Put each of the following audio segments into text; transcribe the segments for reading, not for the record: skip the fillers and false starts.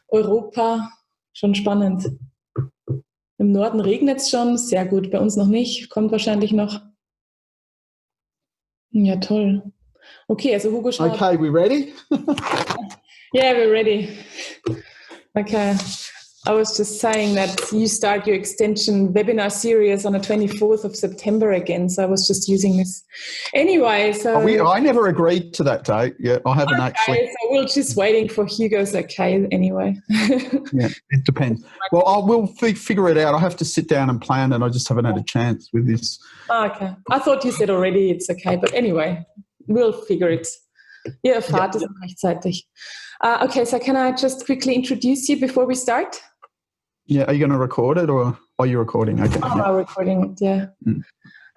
Europa, schon spannend. Im Norden regnet es schon, sehr gut. Bei uns noch nicht, kommt wahrscheinlich noch. Ja, toll. Okay, also Hugo schreibt... Okay, we ready? Yeah, we're ready. Okay. I was just saying that you start your extension webinar series on the 24th of September again, so I was just using this. Anyway, so... I never agreed to that date yet. I haven't actually... So we're just waiting for Hugo's okay anyway. Yeah, it depends. Well, we'll figure it out. I have to sit down and plan it. I just haven't had a chance with this. Okay. I thought you said already it's okay, but anyway, we'll figure it. Ihr erfahrt es rechtzeitig. Okay, so can I just quickly introduce you before we start? Yeah, are you going to record it or are you recording? Okay. I'm recording it, yeah.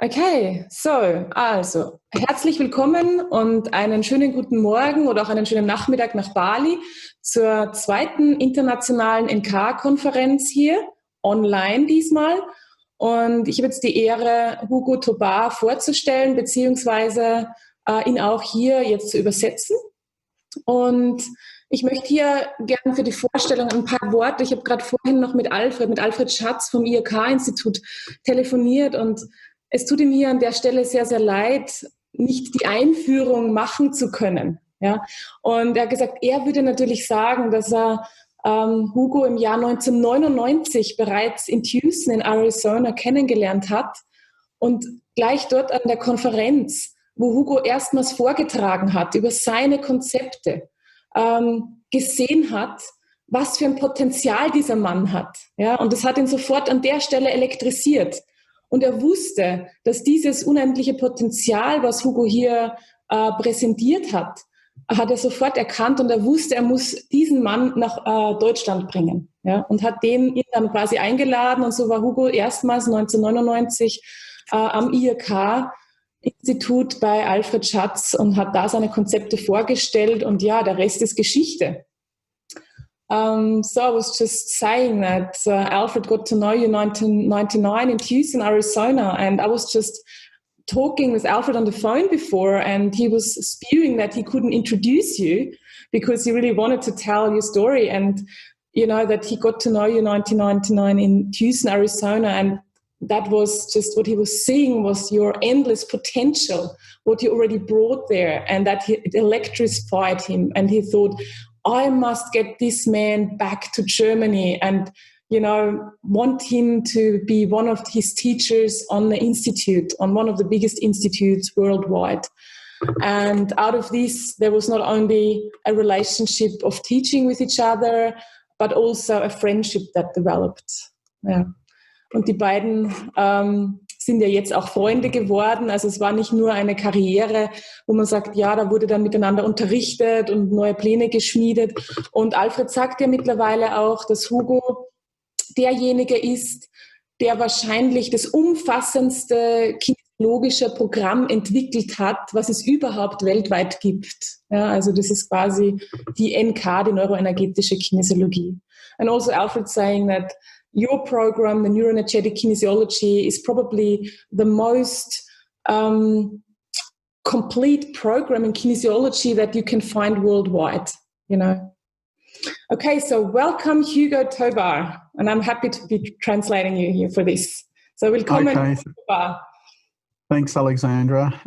Okay, so, also, herzlich willkommen und einen schönen guten Morgen oder auch einen schönen Nachmittag nach Bali zur zweiten internationalen NK-Konferenz hier, online diesmal. Und ich habe jetzt die Ehre, Hugo Tobar vorzustellen, beziehungsweise ihn auch hier jetzt zu übersetzen. Und ich möchte hier gerne für die Vorstellung ein paar Worte, ich habe gerade vorhin noch mit Alfred Schatz vom IHK-Institut telefoniert und es tut ihm hier an der Stelle sehr, sehr leid, nicht die Einführung machen zu können. Ja? Und er hat gesagt, er würde natürlich sagen, dass er Hugo im Jahr 1999 bereits in Tucson in Arizona kennengelernt hat und gleich dort an der Konferenz, wo Hugo erstmals vorgetragen hat über seine Konzepte, gesehen hat, was für ein Potenzial dieser Mann hat. Ja? Und das hat ihn sofort an der Stelle elektrisiert. Und er wusste, dass dieses unendliche Potenzial, was Hugo hier präsentiert hat er sofort erkannt und er wusste, er muss diesen Mann nach Deutschland bringen. Ja? Und hat ihn dann quasi eingeladen und so war Hugo erstmals 1999 am IHK-Institut bei Alfred Schatz und hat da seine Konzepte vorgestellt und ja, der Rest ist Geschichte. So I was just saying that Alfred got to know you in 1999 in Tucson, Arizona, and I was just talking with Alfred on the phone before and he was spewing that he couldn't introduce you because he really wanted to tell your story and, you know, that he got to know you in 1999 in Tucson, Arizona, and that was just what he was seeing was your endless potential, what you already brought there, and that it electrified him. And he thought, I must get this man back to Germany and, you know, want him to be one of his teachers on the institute, on one of the biggest institutes worldwide. And out of this, there was not only a relationship of teaching with each other, but also a friendship that developed. Yeah. Und die beiden sind ja jetzt auch Freunde geworden. Also es war nicht nur eine Karriere, wo man sagt, ja, da wurde dann miteinander unterrichtet und neue Pläne geschmiedet. Und Alfred sagt ja mittlerweile auch, dass Hugo derjenige ist, der wahrscheinlich das umfassendste kinesiologische Programm entwickelt hat, was es überhaupt weltweit gibt. Ja, also das ist quasi die NK, die neuroenergetische Kinesiologie. And also Alfred saying that your program, the neuroenergetic kinesiology, is probably the most complete program in kinesiology that you can find worldwide, you know. Okay, so welcome Hugo Tobar, and I'm happy to be translating you here for this. So willkommen, okay. Tobar. Thanks, Alexandra.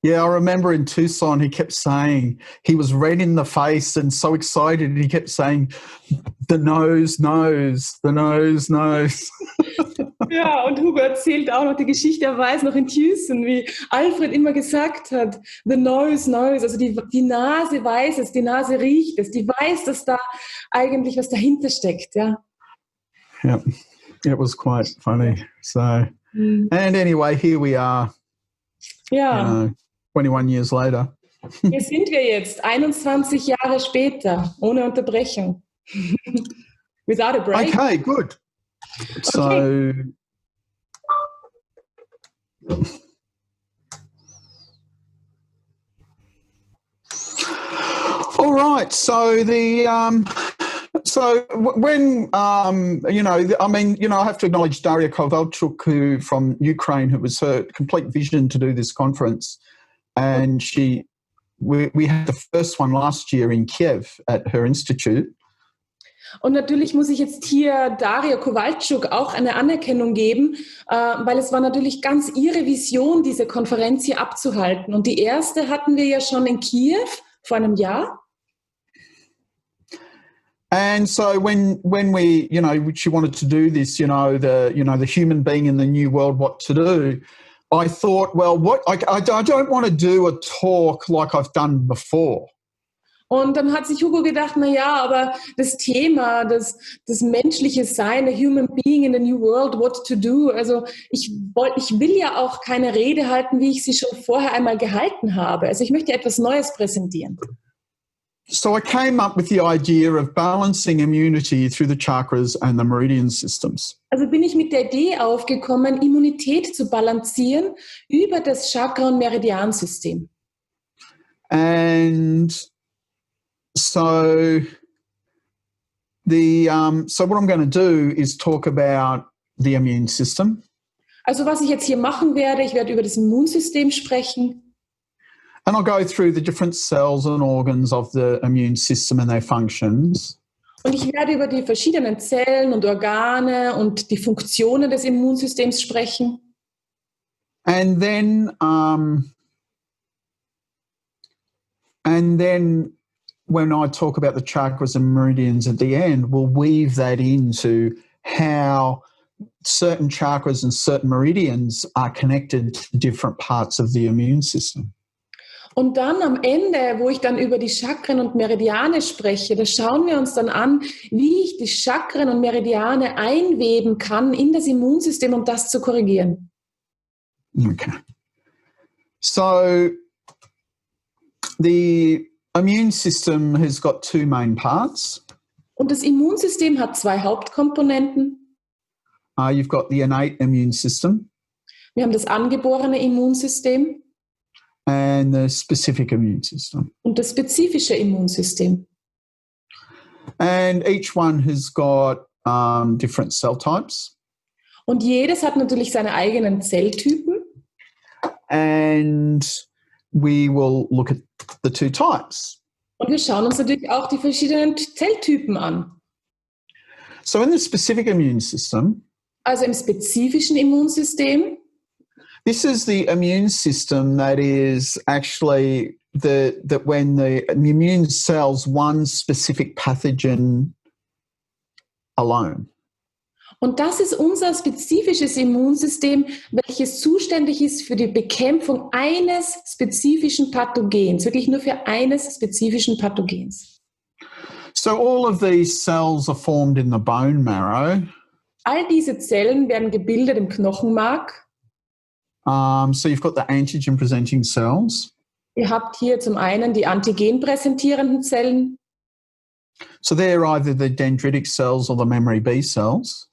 Yeah, I remember in Tucson, he kept saying, he was red in the face and so excited. He kept saying, the nose, the nose. Ja, und Hugo erzählt auch noch die Geschichte, er weiß noch in Tucson, wie Alfred immer gesagt hat, the nose, also die Nase weiß es, die Nase riecht es, die weiß, dass da eigentlich was dahinter steckt, ja. Yeah, it was quite funny. So, and anyway, here we are. Ja. You know, 21 years later. Hier sind wir jetzt, 21 Jahre später, ohne Unterbrechung. Without a break. Okay, good. So, all right. So when you know, I mean, you know, I have to acknowledge Daria Kovalchuk, from Ukraine, who was her complete vision to do this conference, and we had the first one last year in Kiev at her institute. Und natürlich muss ich jetzt hier Daria Kowalczuk auch eine Anerkennung geben, weil es war natürlich ganz ihre Vision, diese Konferenz hier abzuhalten. Und die erste hatten wir ja schon in Kiew vor einem Jahr. And so when we, she wanted to do this, the human being in the new world, what to do, I thought, well, I don't want to do a talk like I've done before. Und dann hat sich Hugo gedacht, na ja, aber das Thema, das menschliche Sein, a human being in the new world, what to do, also ich will ja auch keine Rede halten, wie ich sie schon vorher einmal gehalten habe. Also ich möchte etwas Neues präsentieren. So I came up with the idea of balancing immunity through the chakras and the meridian systems. Also bin ich mit der Idee aufgekommen, Immunität zu balancieren über das Chakra- und Meridiansystem. And so so what I'm going to do is talk about the immune system. Also was ich jetzt hier machen werde, ich werde über das Immunsystem sprechen. And I'll go through the different cells and organs of the immune system and their functions. Und ich werde über die verschiedenen Zellen und Organe und die Funktionen des Immunsystems sprechen. And then when I talk about the chakras and meridians at the end, we'll weave that into how certain chakras and certain meridians are connected to different parts of the immune system. Und dann am Ende, wo ich dann über die Chakren und Meridiane spreche, da schauen wir uns dann an, wie ich die Chakren und Meridiane einweben kann in das Immunsystem, um das zu korrigieren. Okay. So the immune system has got two main parts. Und das Immunsystem hat zwei Hauptkomponenten. You've got the innate immune system. Wir haben das angeborene Immunsystem. And the specific immune system. Und das spezifische Immunsystem. And each one has got different cell types. Und jedes hat natürlich seine eigenen Zelltypen. And we will look at the two types. Und wir schauen uns natürlich auch die verschiedenen Zelltypen an. So in the specific immune system, also im spezifischen Immunsystem, this is the immune system that is actually that when the immune cells one specific pathogen alone. Und das ist unser spezifisches Immunsystem, welches zuständig ist für die Bekämpfung eines spezifischen Pathogens, wirklich nur für eines spezifischen Pathogens. So all of these cells are formed in the bone marrow. All diese Zellen werden gebildet im Knochenmark. So you've got the antigen-presenting cells. Ihr habt hier zum einen die antigenpräsentierenden Zellen. So they're either the dendritic cells or the memory B cells.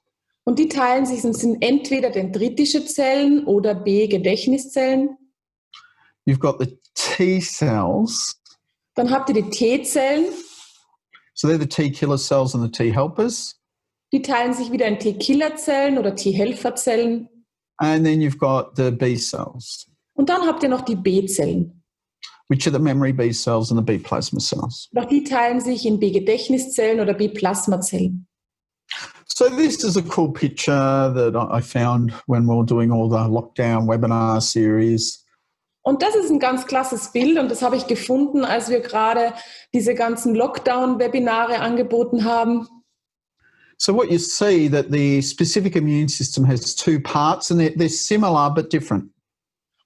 Und die teilen sich und sind entweder dendritische Zellen oder B-Gedächtniszellen. You've got the T cells. Dann habt ihr die T-Zellen. So they're the T-killer cells and the T-helpers. Die teilen sich wieder in T-Killer-Zellen oder T-Helferzellen. And then you've got the B cells. Und dann habt ihr noch die B-Zellen. Which are the memory B cells and the B plasma cells. Doch die teilen sich in B-Gedächtniszellen oder B-Plasmazellen. So this is a cool picture that I found when we were doing all the lockdown webinar series. Und das ist ein ganz klasses Bild und das habe ich gefunden, als wir gerade diese ganzen Lockdown-Webinare angeboten haben. So what you see that the specific immune system has two parts and they're similar but different.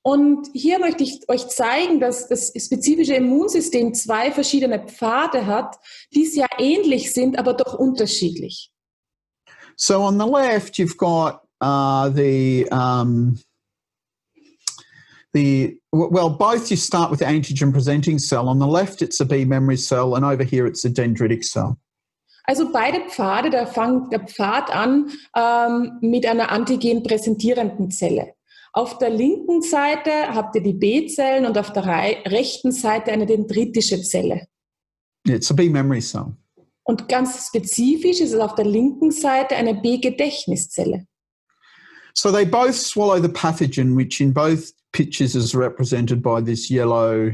Und hier möchte ich euch zeigen, dass das spezifische Immunsystem zwei verschiedene Pfade hat, die sehr ähnlich sind, aber doch unterschiedlich. So on the left, you've got both you start with the antigen-presenting cell. On the left, it's a B memory cell, and over here, it's a dendritic cell. Also beide Pfade, da fängt der Pfad an mit einer antigen-präsentierenden Zelle. Auf der linken Seite habt ihr die B-Zellen und auf der rechten Seite eine dendritische Zelle. Yeah, it's a B memory cell. Und ganz spezifisch ist es auf der linken Seite eine B-Gedächtniszelle. So they both swallow the pathogen, which in both pictures is represented by this yellow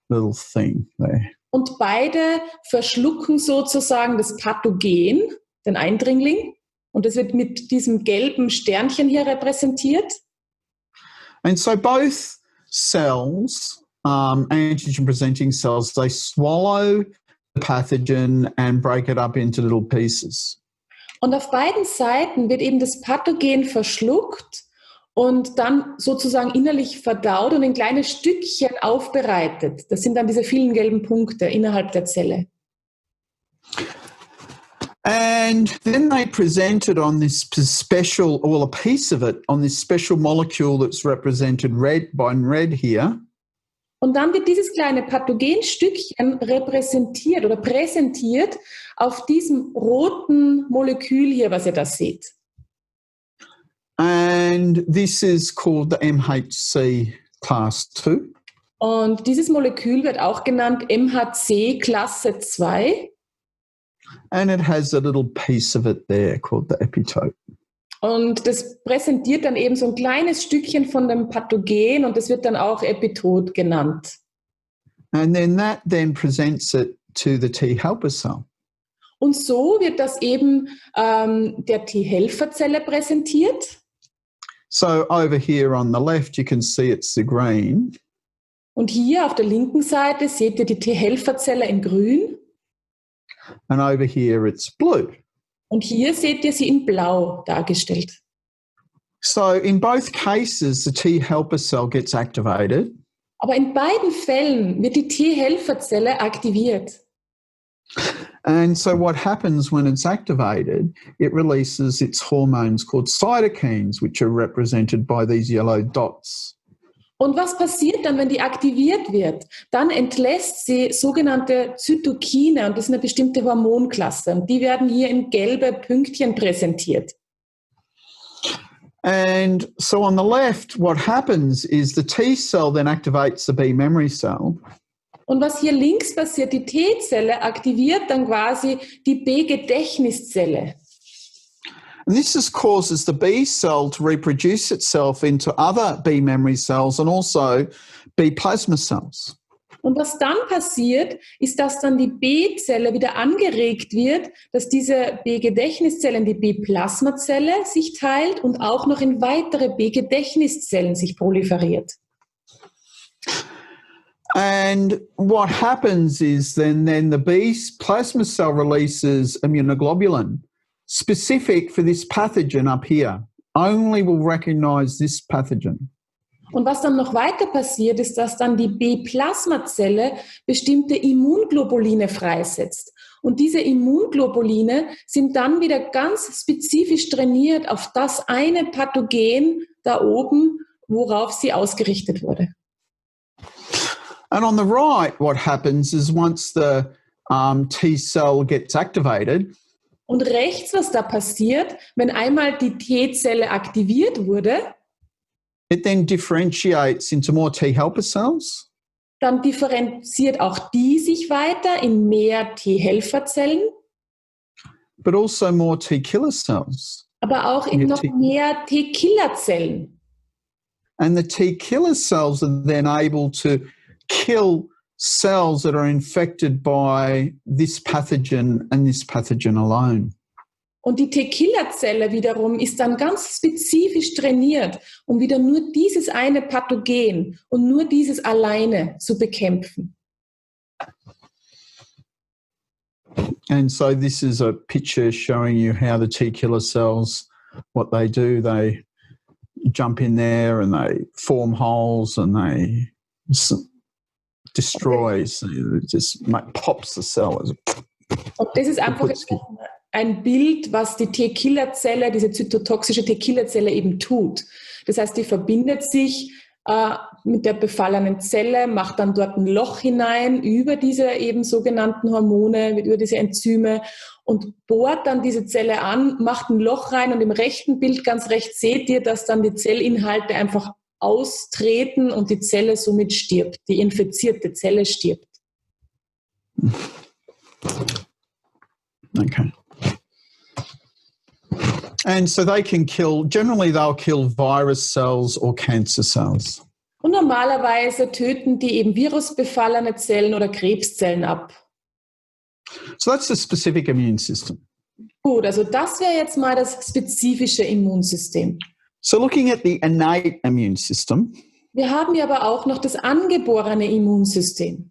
little thing there. und beide verschlucken sozusagen das Pathogen, den Eindringling, und das wird mit diesem gelben Sternchen hier repräsentiert. And so both cells, antigen-presenting cells, they swallow the pathogen and break it up into little pieces. Und auf beiden Seiten wird eben das Pathogen verschluckt und dann sozusagen innerlich verdaut und in kleine Stückchen aufbereitet. Das sind dann diese vielen gelben Punkte innerhalb der Zelle. And then they presented on this special, or a piece of it, on this special molecule that's represented red by red here. Und dann wird dieses kleine Pathogenstückchen repräsentiert oder präsentiert auf diesem roten Molekül hier, was ihr da seht. And this is called the MHC class 2. Und dieses Molekül wird auch genannt MHC Klasse 2. And it has a little piece of it there called the epitope. Und das präsentiert dann eben so ein kleines Stückchen von dem Pathogen und das wird dann auch Epitop genannt. And then that then presents it to the T helper cell. Und so wird das eben der T-Helferzelle präsentiert. So over here on the left, you can see it's the green. Und hier auf der linken Seite seht ihr die T-Helferzelle in grün. And over here, it's blue. Und hier seht ihr sie in blau dargestellt. So in both cases, the T helper cell gets activated. Aber in beiden Fällen wird die T-Helferzelle aktiviert. And so what happens when it's activated, it releases its hormones called cytokines, which are represented by these yellow dots. Und was passiert dann, wenn die aktiviert wird? Dann entlässt sie sogenannte Zytokine und das ist eine bestimmte Hormonklasse und die werden hier in gelbe Pünktchen präsentiert. And so on the left, what happens is the T cell then activates the B memory cell. Und was hier links passiert, die T-Zelle aktiviert dann quasi die B-Gedächtniszelle. And this causes the B cell to reproduce itself into other B memory cells and also B plasma cells. Und was dann passiert, ist, dass dann die B-Zelle wieder angeregt wird, dass diese B-Gedächtniszelle in die B-Plasmazelle sich teilt und auch noch in weitere B-Gedächtniszellen sich proliferiert. And what happens is then the B plasma cell releases immunoglobulin specific for this pathogen up here. Only will recognize this pathogen. Und was dann noch weiter passiert, ist, dass dann die B-Plasmazelle bestimmte Immunglobuline freisetzt. Und diese Immunglobuline sind dann wieder ganz spezifisch trainiert auf das eine Pathogen da oben, worauf sie ausgerichtet wurde. And on the right, what happens is once the T cell gets activated, und rechts, was da passiert, wenn einmal die T-Zelle aktiviert wurde, it then differentiates into more T helper cells. Dann differenziert auch die sich weiter in mehr T-Helferzellen. But also more T killer cells. Aber auch in noch mehr T-Killerzellen. And the T killer cells are then able to kill cells that are infected by this pathogen and this pathogen alone. Und die T-Killerzelle wiederum ist dann ganz spezifisch trainiert, um wieder nur dieses eine Pathogen und nur dieses alleine zu bekämpfen. And so this is a picture showing you how the T-killer cells, what they do, they jump in there and they form holes and they destroys, just pops the cell. Und das ist einfach ein Bild, was die T-Killerzelle, diese zytotoxische T-Killerzelle eben tut. Das heißt, die verbindet sich mit der befallenen Zelle, macht dann dort ein Loch hinein über diese eben sogenannten Hormone, über diese Enzyme und bohrt dann diese Zelle an, macht ein Loch rein und im rechten Bild ganz rechts seht ihr, dass dann die Zellinhalte einfach austreten und die Zelle somit stirbt. Die infizierte Zelle stirbt. Okay. And so they can kill, generally they'll kill virus cells or cancer cells. Und normalerweise töten die eben virusbefallene Zellen oder Krebszellen ab. So that's the specific immune system. Gut, also das wäre jetzt mal das spezifische Immunsystem. So looking at the innate immune system, Wir haben ja aber auch noch das angeborene Immunsystem.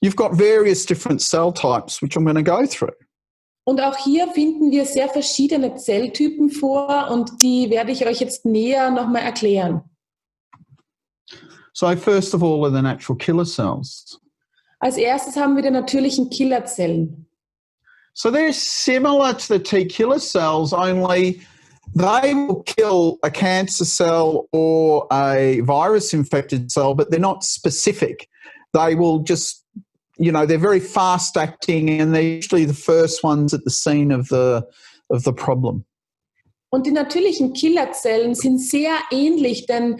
you've got various different cell types, which I'm going to go through. Und auch hier finden wir sehr verschiedene Zelltypen vor und die werde ich euch jetzt näher nochmal erklären. So first of all are the natural killer cells. Als erstes haben wir die natürlichen Killerzellen. So they're similar to the T killer cells, only they will kill a cancer cell or a virus-infected cell, but they're not specific. They will just, they're very fast-acting and they're usually the first ones at the scene of the problem. Und die natürlichen Killerzellen sind sehr ähnlich den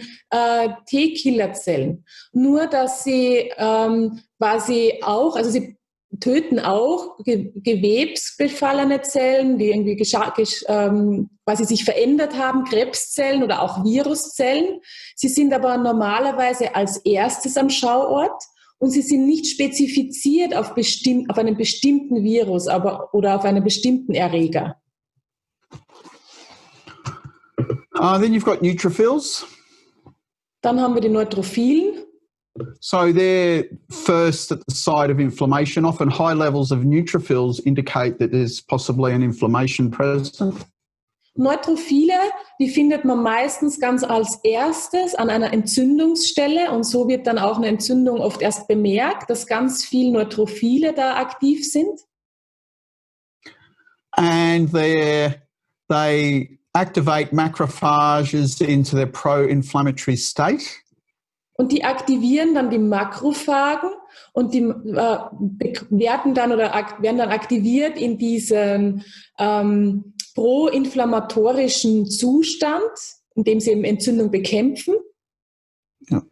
T-Killerzellen. Nur, dass sie quasi auch, also sie töten auch gewebsbefallene Zellen, die irgendwie quasi sich verändert haben, Krebszellen oder auch Viruszellen. Sie sind aber normalerweise als erstes am Schauort und sie sind nicht spezifiziert auf einen bestimmten Virus oder auf einen bestimmten Erreger. Then you've got neutrophils. Dann haben wir die Neutrophilen. So they're first at the site of inflammation. Often high levels of neutrophils indicate that there's possibly an inflammation present. Neutrophile, die findet man meistens ganz als erstes an einer Entzündungsstelle und so wird dann auch eine Entzündung oft erst bemerkt, dass ganz viele Neutrophile da aktiv sind. And they activate macrophages into their pro-inflammatory state. Und die aktivieren dann die Makrophagen und die werden dann aktiviert in diesen proinflammatorischen Zustand, in dem sie eben Entzündung bekämpfen. Yeah.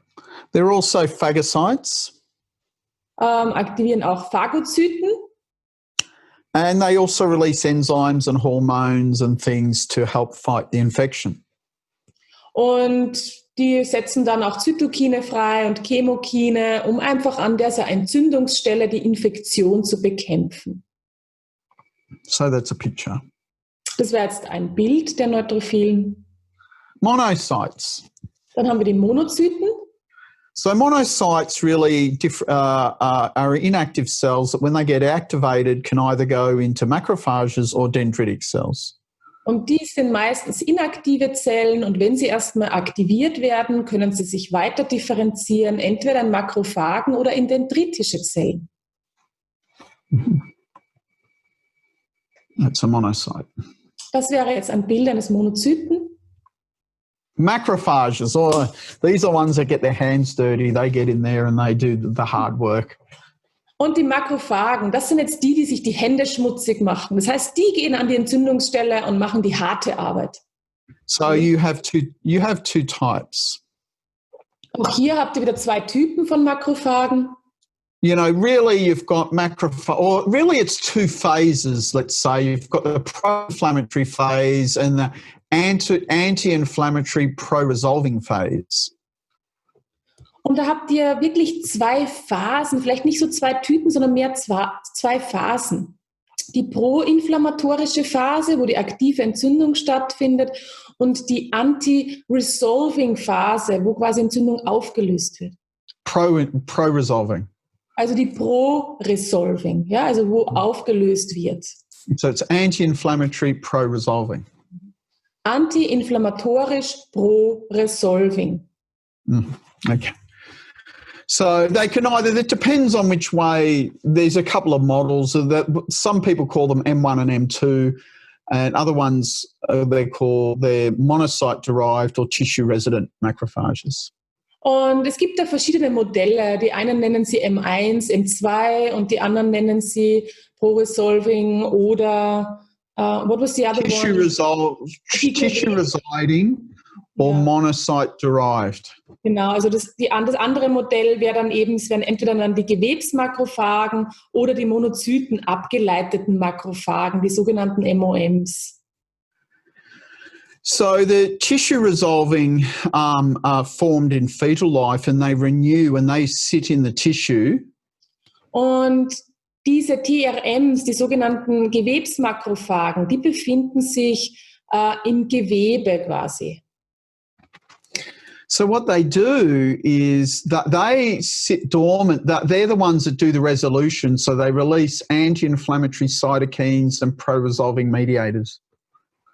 They're also phagocytes. Aktivieren auch Phagozyten. And they also release enzymes and hormones and things to help fight the infection. Und die setzen dann auch Zytokine frei und Chemokine, um einfach an dieser Entzündungsstelle die Infektion zu bekämpfen. So that's a picture. Das wäre jetzt ein Bild der Neutrophilen. Monocytes. Dann haben wir die Monozyten. So monocytes really are inactive cells that when they get activated can either go into macrophages or dendritic cells. Und die sind meistens inaktive Zellen und wenn sie erstmal aktiviert werden, können sie sich weiter differenzieren, entweder in Makrophagen oder in dendritische Zellen. That's a monocyte. Das wäre jetzt ein Bild eines Monozyten. Macrophages, these are ones that get their hands dirty. They get in there and they do the hard work. Und die Makrophagen, das sind jetzt die sich die Hände schmutzig machen. Das heißt, die gehen an die Entzündungsstelle und machen die harte Arbeit. So you have two types. Auch hier habt ihr wieder zwei Typen von Makrophagen. Really you've got or really it's two phases, let's say. You've got the pro-inflammatory phase and the anti-inflammatory pro-resolving phase. Und da habt ihr wirklich zwei Phasen, vielleicht nicht so zwei Typen, sondern mehr zwei Phasen. Die proinflammatorische Phase, wo die aktive Entzündung stattfindet, und die anti-resolving Phase, wo quasi Entzündung aufgelöst wird. Pro-resolving. Also die pro-resolving, ja, also wo aufgelöst wird. So it's anti-inflammatory pro-resolving. Anti-inflammatorisch pro-resolving. Okay. So they can it depends on which way. There's a couple of models that some people call them M1 and M2, and other ones they're monocyte-derived or tissue-resident macrophages. Und es gibt da verschiedene Modelle. Die einen nennen sie M1, M2 und die anderen nennen sie pro-resolving oder what was the other one? Tissue residing or monocyte-derived. Genau, also das andere Modell wäre dann eben, es wären entweder dann die Gewebsmakrophagen oder die Monozyten abgeleiteten Makrophagen, die sogenannten MOMs. So the tissue resolving are formed in fetal life and they renew and they sit in the tissue. Und diese TRMs, die sogenannten Gewebsmakrophagen, die befinden sich im Gewebe quasi. So what they do is that they sit dormant. They're the ones that do the resolution. So they release anti-inflammatory cytokines and pro-resolving mediators.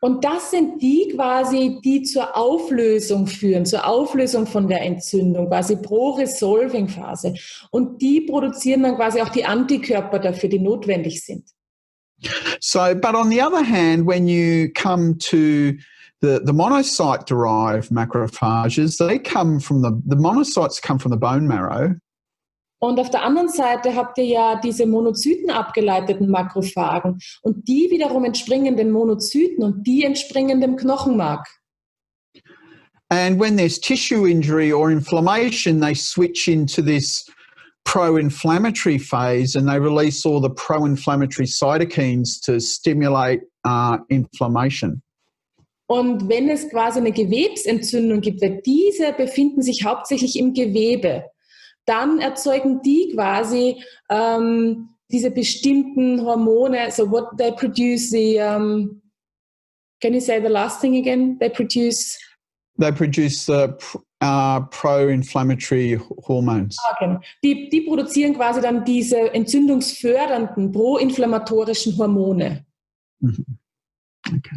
Und das sind die quasi, die zur Auflösung führen, zur Auflösung von der Entzündung, quasi Pro-Resolving-Phase. Und die produzieren dann quasi auch die Antikörper dafür, die notwendig sind. So, but on the other hand, when you come to the monocyte-derived macrophages, they come from the monocytes come from the bone marrow. Und auf der anderen Seite habt ihr ja diese Monozyten abgeleiteten Makrophagen und die wiederum entspringen den Monozyten und die entspringen dem Knochenmark. And when there's tissue injury or inflammation, they switch into this pro-inflammatory phase and they release all the pro-inflammatory cytokines to stimulate inflammation. Und wenn es quasi eine Gewebsentzündung gibt, weil diese befinden sich hauptsächlich im Gewebe, dann erzeugen die quasi diese bestimmten Hormone. So what they produce, can you say the last thing again? They produce the pro-inflammatory hormones. Genau. Die produzieren quasi dann diese entzündungsfördernden, pro-inflammatorischen Hormone. Mhm. Okay.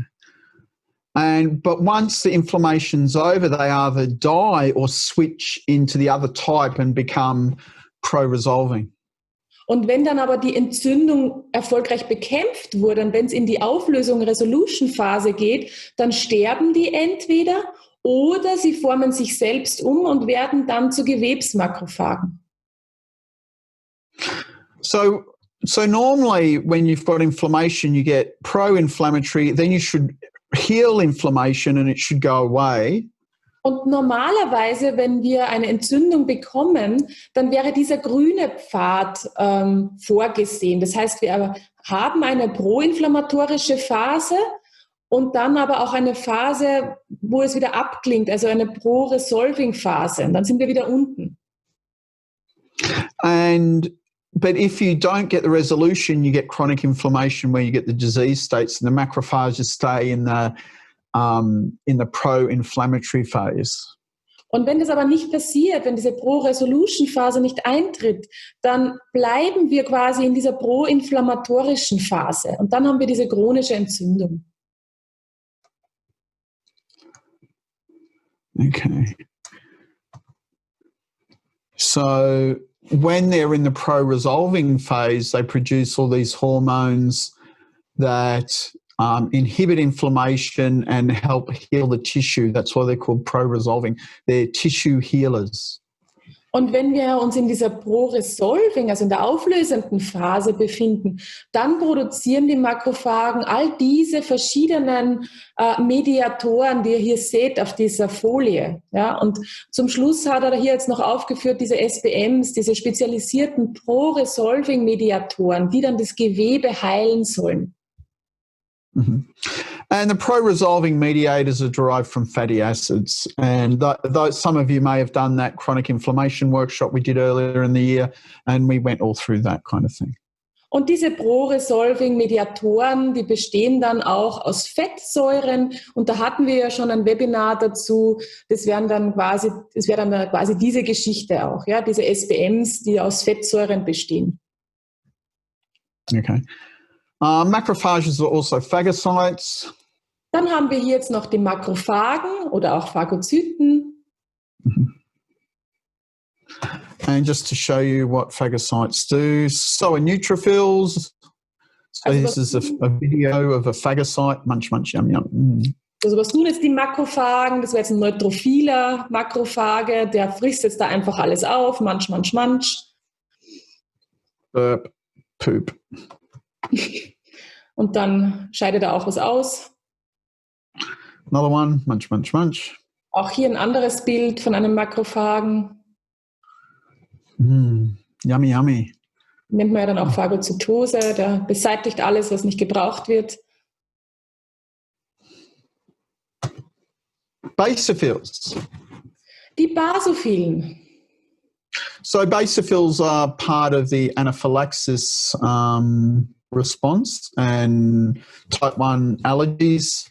But once the inflammation's over, they either die or switch into the other type and become pro-resolving. Und wenn dann aber die Entzündung erfolgreich bekämpft wurde und wenn es in die Auflösung, Resolution-Phase geht, dann sterben die entweder oder sie formen sich selbst um und werden dann zu Gewebsmakrophagen. So normally when you've got inflammation, you get pro-inflammatory, then you should heal inflammation and it should go away. Und normalerweise, wenn wir eine Entzündung bekommen, dann wäre dieser grüne Pfad vorgesehen. Das heißt, wir haben eine proinflammatorische Phase und dann aber auch eine Phase, wo es wieder abklingt, also eine Pro-Resolving-Phase. Und dann sind wir wieder unten. But if you don't get the resolution, you get chronic inflammation where you get the disease states and the macrophages stay in the pro-inflammatory phase. Und wenn das aber nicht passiert, wenn diese Pro-Resolution-Phase nicht eintritt, dann bleiben wir quasi in dieser pro-inflammatorischen Phase. Und dann haben wir diese chronische Entzündung. Okay. So when they're in the pro-resolving phase, they produce all these hormones that inhibit inflammation and help heal the tissue. That's why they're called pro-resolving. They're tissue healers. Und wenn wir uns in dieser Pro-Resolving, also in der auflösenden Phase befinden, dann produzieren die Makrophagen all diese verschiedenen Mediatoren, die ihr hier seht auf dieser Folie. Ja? Und zum Schluss hat er hier jetzt noch aufgeführt, diese SBMs, diese spezialisierten Pro-Resolving-Mediatoren, die dann das Gewebe heilen sollen. Mm-hmm. And the pro-resolving mediators are derived from fatty acids. And some of you may have done that chronic inflammation workshop we did earlier in the year, and we went all through that kind of thing. Und diese Pro-Resolving-Mediatoren, die bestehen dann auch aus Fettsäuren. Und da hatten wir ja schon ein Webinar dazu. Das wäre dann quasi diese Geschichte auch, ja, diese SBMs, die aus Fettsäuren bestehen. Okay. Macrophages are also phagocytes. Dann haben wir hier jetzt noch die Makrophagen oder auch Phagozyten. And just to show you what phagocytes do, so are neutrophils. So this is a video of a phagocyte. Munch, munch, yum, yum. Mm. Also was tun jetzt die Makrophagen? Das wäre jetzt ein neutrophiler Makrophage, der frisst jetzt da einfach alles auf. Munch, munch, munch. Burp, poop. Und dann scheidet er auch was aus. Another one, munch, munch, munch. Auch hier ein anderes Bild von einem Makrophagen. Yummy, yummy. Nennt man ja dann auch Phagozytose, der beseitigt alles, was nicht gebraucht wird. Basophils. Die Basophilen. So basophils are part of the anaphylaxis response and type 1 allergies.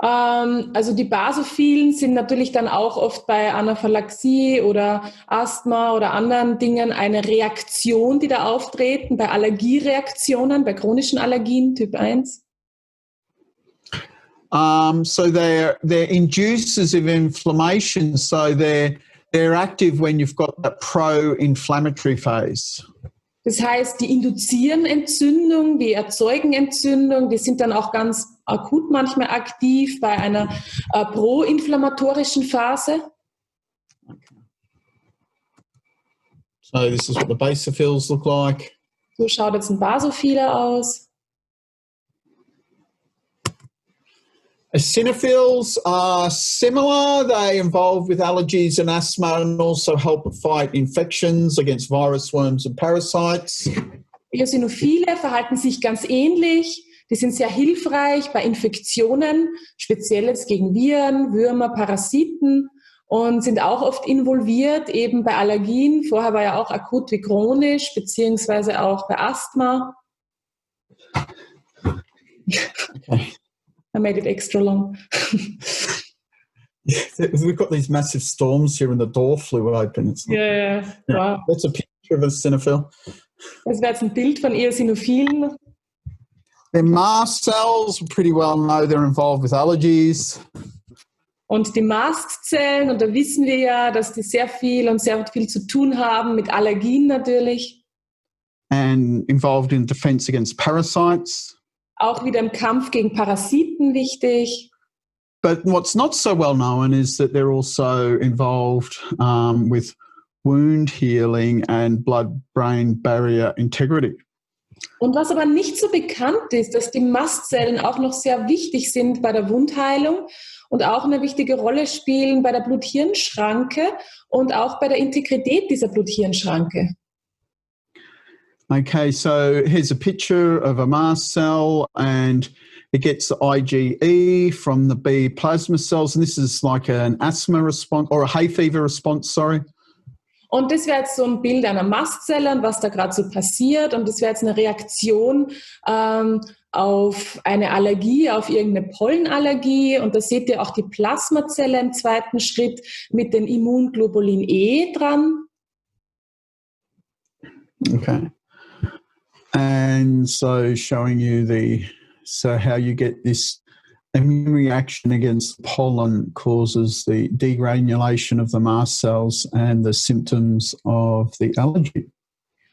Also die Basophilen sind natürlich dann auch oft bei Anaphylaxie oder Asthma oder anderen Dingen eine Reaktion, die da auftreten, bei Allergiereaktionen, bei chronischen Allergien Typ 1. So they're inducers of inflammation, so they're active when you've got that pro-inflammatory phase. Das heißt, die induzieren Entzündung, die erzeugen Entzündung, die sind dann auch ganz akut manchmal aktiv bei einer proinflammatorischen Phase. So this is what the basophils look like. So schaut jetzt ein Basophiler aus. Eosinophils are similar. They involve with allergies and asthma and also help fight infections against virus, worms and parasites. Eosinophile verhalten sich ganz ähnlich. Die sind sehr hilfreich bei Infektionen, speziell jetzt gegen Viren, Würmer, Parasiten und sind auch oft involviert eben bei Allergien. Vorher war ja auch akut wie chronisch, beziehungsweise auch bei Asthma. Okay. I made it extra long. We've got these massive storms here and the door flew open. Yeah. Wow. That's a picture of a eosinophil. Das wäre jetzt ein Bild von Eosinophilen. Their mast cells, pretty well know they're involved with allergies. Und die Mastzellen, und da wissen wir ja, dass die sehr viel zu tun haben mit Allergien natürlich. And involved in defense against parasites. Auch wieder im Kampf gegen Parasiten wichtig. But what's not so well known is that they're also involved with wound healing and blood-brain barrier integrity. Und was aber nicht so bekannt ist, dass die Mastzellen auch noch sehr wichtig sind bei der Wundheilung und auch eine wichtige Rolle spielen bei der Blut-Hirn-Schranke und auch bei der Integrität dieser Blut-Hirn-Schranke. Okay, so here's a picture of a mast cell and it gets the IgE from the B plasma cells, and this is like an asthma response or a hay fever response, sorry. Und das wäre jetzt so ein Bild einer Mastzelle und was da gerade so passiert. Und das wäre jetzt eine Reaktion auf eine Allergie, auf irgendeine Pollenallergie. Und da seht ihr auch die Plasmazelle im zweiten Schritt mit den Immunglobulin E dran. Okay. And so showing you how you get this immune reaction against pollen causes the degranulation of the mast cells and the symptoms of the allergy.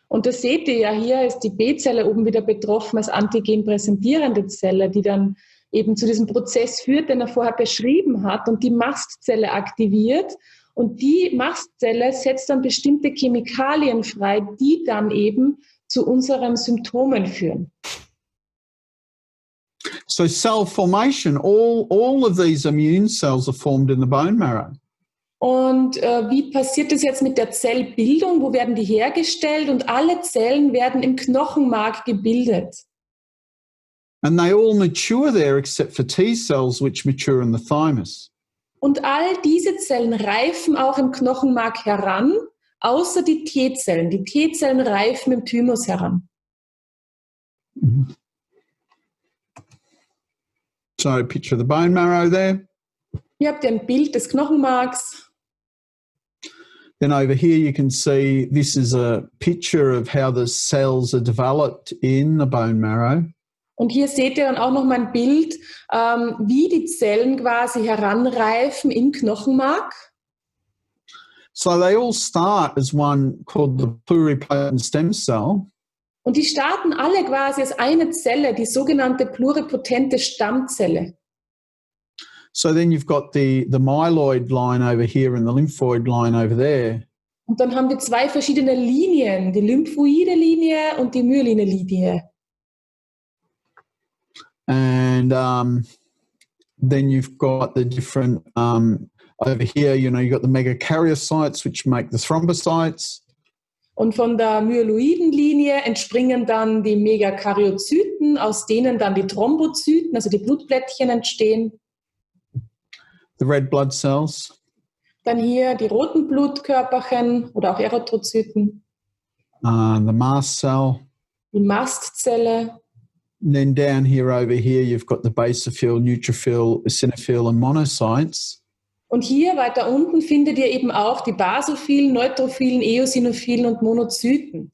Und das seht ihr ja hier, ist die B-Zelle oben wieder betroffen als antigen präsentierende Zelle, die dann eben zu diesem Prozess führt, den er vorher beschrieben hat und die Mastzelle aktiviert. Und die Mastzelle setzt dann bestimmte Chemikalien frei, die dann eben zu unseren Symptomen führen. So cell formation, all of these immune cells are formed in the bone marrow. Und wie passiert das jetzt mit der Zellbildung? Wo werden die hergestellt? Und alle Zellen werden im Knochenmark gebildet. And they all mature there except for T cells which mature in the thymus. Und all diese Zellen reifen auch im Knochenmark heran, außer die T-Zellen. Die T-Zellen reifen im Thymus heran. Mm-hmm. So picture the bone marrow there. Hier habt ihr ein Bild des Knochenmarks. Then over here you can see this is a picture of how the cells are developed in the bone marrow. Und hier seht ihr dann auch noch mal ein Bild, wie die Zellen quasi heranreifen im Knochenmark. So they all start as one called the pluripotent stem cell. Und die starten alle quasi als eine Zelle, die sogenannte pluripotente Stammzelle. So then you've got the myeloid line over here and the lymphoid line over there. Und dann haben wir zwei verschiedene Linien, die lymphoide Linie und die myeline Linie. And then you've got the different, over here, you've got the megakaryocytes, which make the thrombocytes. Und von der myeloiden Linie entspringen dann die Megakaryozyten, aus denen dann die Thrombozyten, also die Blutplättchen, entstehen. the red blood cells. Dann hier die roten Blutkörperchen oder auch Erythrozyten. The mast cell. Die Mastzelle. And then down here over here, you've got the basophil, neutrophil, eosinophil and monocytes. Und hier weiter unten findet ihr eben auch die Basophilen, Neutrophilen, Eosinophilen und Monozyten.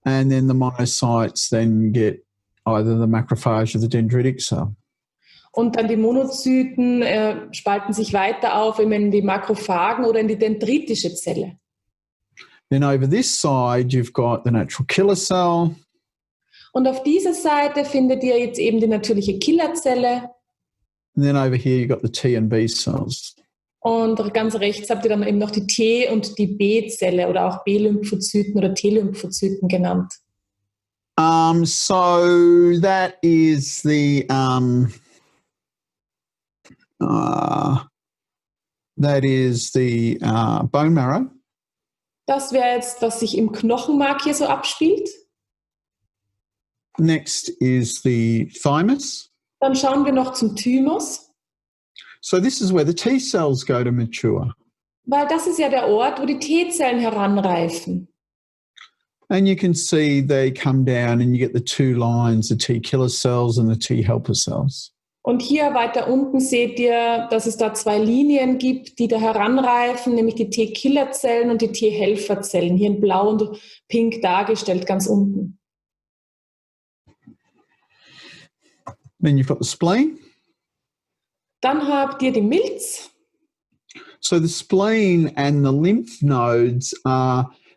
And then the monocytes then get either the macrophage or the dendritic cell. Und dann die Monozyten spalten sich weiter auf in die Makrophagen oder in die dendritische Zelle. Then over this side, you've got the natural killer cell. Und auf dieser Seite findet ihr jetzt eben die natürliche Killerzelle. And then over here, you've got the T and B cells. Und ganz rechts habt ihr dann eben noch die T- und die B-Zelle oder auch B-Lymphozyten oder T-Lymphozyten genannt. So that is the bone marrow. Das wäre jetzt, was sich im Knochenmark hier so abspielt. Next is the thymus. Dann schauen wir noch zum Thymus. So this is where the T cells go to mature. Weil das ist ja der Ort, wo die T-Zellen heranreifen. And you can see they come down and you get the two lines, the T killer cells and the T helper cells. Und hier weiter unten seht ihr, dass es da zwei Linien gibt, die da heranreifen, nämlich die T-Killerzellen und die T-Helferzellen, hier in blau und pink dargestellt, ganz unten. Then you've got the spleen. Dann habt ihr die Milz. So the spleen and the lymph nodes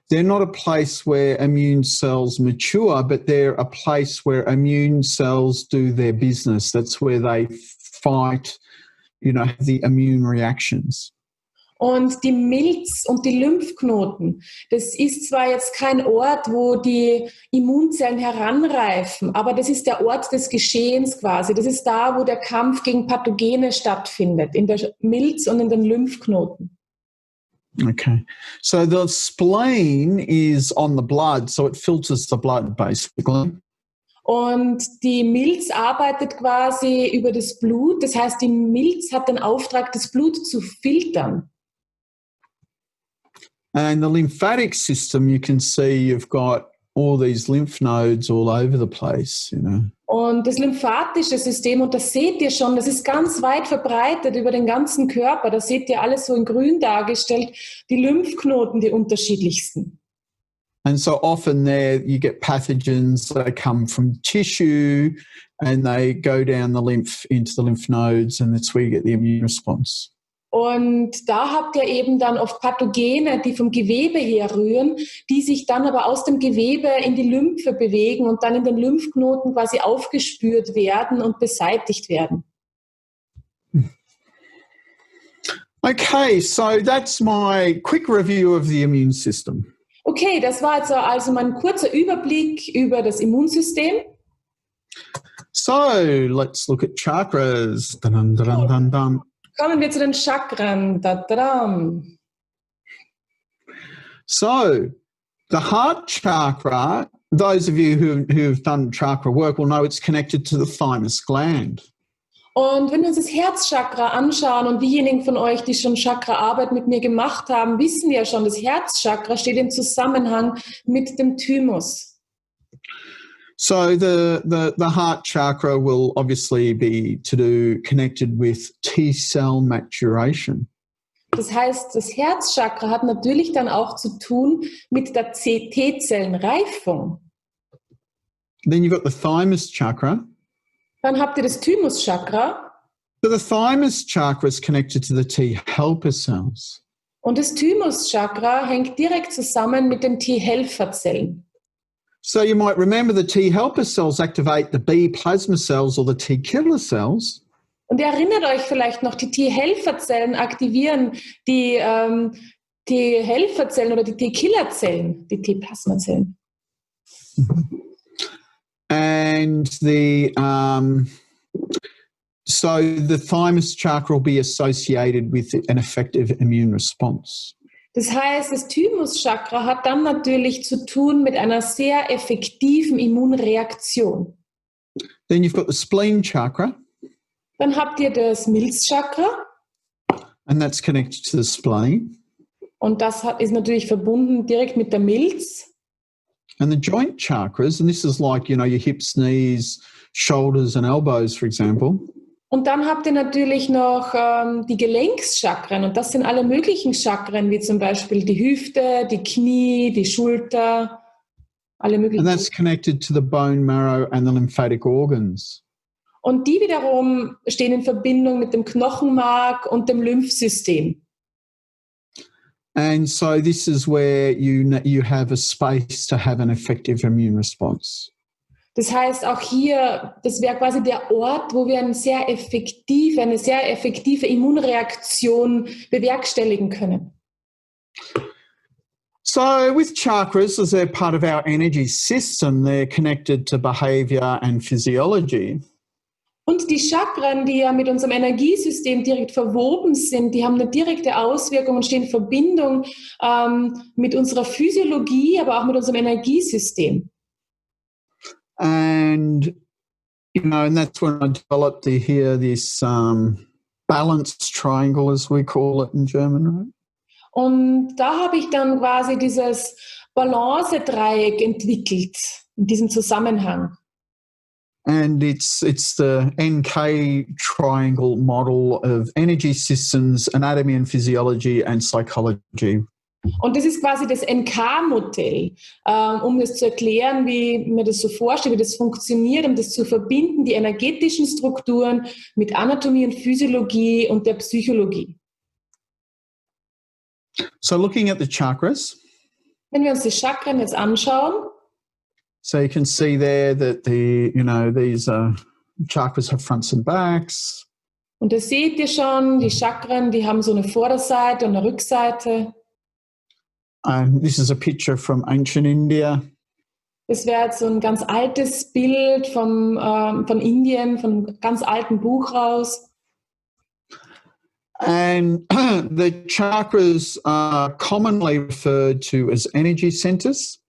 they're not a place where immune cells mature, but they're a place where immune cells do their business. That's where they fight, the immune reactions. Und die Milz und die Lymphknoten, das ist zwar jetzt kein Ort, wo die Immunzellen heranreifen, aber das ist der Ort des Geschehens quasi. Das ist da, wo der Kampf gegen Pathogene stattfindet, in der Milz und in den Lymphknoten. Okay. So the spleen is on the blood, so it filters the blood basically. Und die Milz arbeitet quasi über das Blut. Das heißt, die Milz hat den Auftrag, das Blut zu filtern. And the lymphatic system, you can see you've got all these lymph nodes all over the place, Und das lymphatische System, und das seht ihr schon, das ist ganz weit verbreitet über den ganzen Körper. Da seht ihr alles so in grün dargestellt, die Lymphknoten, die unterschiedlichsten. And so often there you get pathogens that come from tissue and they go down the lymph into the lymph nodes and that's where you get the immune response. Und da habt ihr eben dann oft Pathogene, die vom Gewebe herrühren, die sich dann aber aus dem Gewebe in die Lymphe bewegen und dann in den Lymphknoten quasi aufgespürt werden und beseitigt werden. Okay, so that's my quick review of the immune system. Okay, das war jetzt also mein kurzer Überblick über das Immunsystem. So, let's look at chakras. Dun, dun, dun, dun, dun. Kommen wir zu den Chakren. Da-da-dam. So, the heart chakra, those of you who've done chakra work will know it's connected to the thymus gland. Und wenn wir uns das Herzchakra anschauen und diejenigen von euch, die schon Chakraarbeit mit mir gemacht haben, wissen ja schon, das Herzchakra steht im Zusammenhang mit dem Thymus. So the heart chakra will obviously be connected with T-cell maturation. Das heißt, das Herzchakra hat natürlich dann auch zu tun mit der T-Zellenreifung. Then you've got the thymus chakra. Dann habt ihr das Thymus Chakra. So the thymus chakra is connected to the T helper cells. Und das Thymus Chakra hängt direkt zusammen mit den T-Helferzellen. So you might remember the T helper cells activate the B plasma cells or the T killer cells. Und ihr erinnert euch vielleicht noch, die T-Helferzellen aktivieren die T-Helferzellen oder die T-Killerzellen, die T-Plasmazellen. And so the thymus chakra will be associated with an effective immune response. Das heißt, das Thymus Chakra hat dann natürlich zu tun mit einer sehr effektiven Immunreaktion. Then you've got the spleen chakra. Dann habt ihr das Milzchakra. And that's connected to the spleen. Und das ist natürlich verbunden direkt mit der Milz. And the joint chakras, and this is like, your hips, knees, shoulders and elbows, for example. Und dann habt ihr natürlich noch die Gelenkschakren. Und das sind alle möglichen Chakren, wie zum Beispiel die Hüfte, die Knie, die Schulter, alle möglichen. And that's connected to the bone marrow and the lymphatic organs. Und die wiederum stehen in Verbindung mit dem Knochenmark und dem Lymphsystem. And so this is where you have a space to have an effective immune response. Das heißt, auch hier, das wäre quasi der Ort, wo wir eine sehr effektive Immunreaktion bewerkstelligen können. So with chakras, as they're part of our energy system, they're connected to behavior and physiology. Und die Chakren, die ja mit unserem Energiesystem direkt verwoben sind, die haben eine direkte Auswirkung und stehen in Verbindung mit unserer Physiologie, aber auch mit unserem Energiesystem. And, and that's when I developed this balanced triangle, as we call it in German, right? Und da habe ich dann quasi dieses Balance-Dreieck entwickelt, in diesem Zusammenhang. And it's the NK triangle model of energy systems, anatomy and physiology and psychology. Und das ist quasi das NK-Modell, um das zu erklären, wie mir das so vorstellt, wie das funktioniert, um das zu verbinden, die energetischen Strukturen mit Anatomie und Physiologie und der Psychologie. So looking at the chakras. Wenn wir uns die Chakren jetzt anschauen, so you can see there that these chakras have fronts and backs. Und da seht ihr schon, die Chakren, die haben so eine Vorderseite und eine Rückseite. This is a picture from ancient India. Das wäre jetzt so ein ganz altes Bild von Indien, von einem ganz alten Buch raus. And the chakras are commonly referred to as energy centers.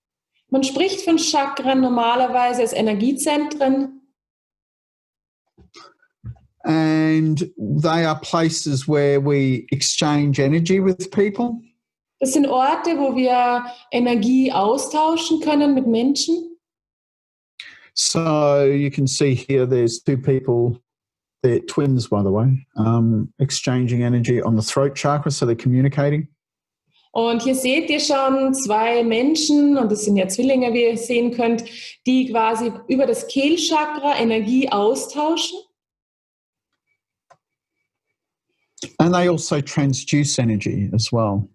Man spricht von Chakren normalerweise als Energiezentren. And they are places where we exchange energy with people. Das sind Orte, wo wir Energie austauschen können mit Menschen. So you can see here there's two people, they're twins by the way, exchanging energy on the throat chakra, so they're communicating. Und hier seht ihr schon zwei Menschen, und das sind ja Zwillinge, wie ihr sehen könnt, die quasi über das Kehlchakra Energie austauschen. And they also transduce energy as well.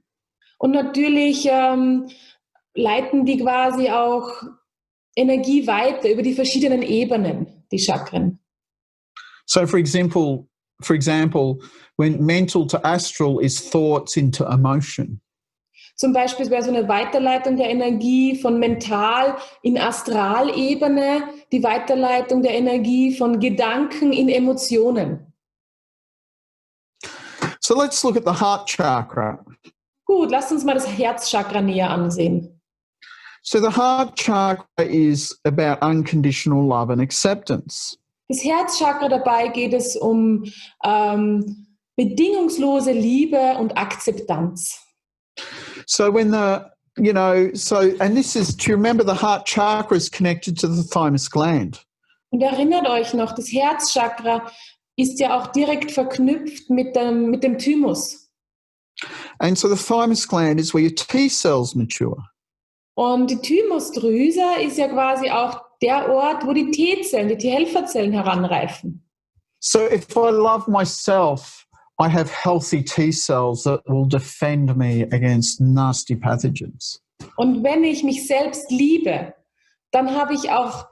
Und natürlich leiten die quasi auch Energie weiter über die verschiedenen Ebenen, die Chakren. So for example, when mental to astral is thoughts into emotion. Zum Beispiel wäre so eine Weiterleitung der Energie von mental in Astralebene, die Weiterleitung der Energie von Gedanken in Emotionen. So let's look at the heart chakra. Gut, lasst uns mal das Herzchakra näher ansehen. So the heart chakra is about unconditional love and acceptance. Das Herzchakra, dabei geht es um bedingungslose Liebe und Akzeptanz. So when and this is, to remember, the heart chakra is connected to the thymus gland. Und erinnert euch noch, das Herzchakra ist ja auch direkt verknüpft mit dem Thymus. And so the thymus gland is where your T cells mature. Und die Thymusdrüse ist ja quasi auch der Ort, wo die T-Zellen, die T-Helferzellen heranreifen. So if I love myself, I have healthy T cells that will defend me against nasty pathogens. Und wenn ich mich selbst liebe, dann habe ich auch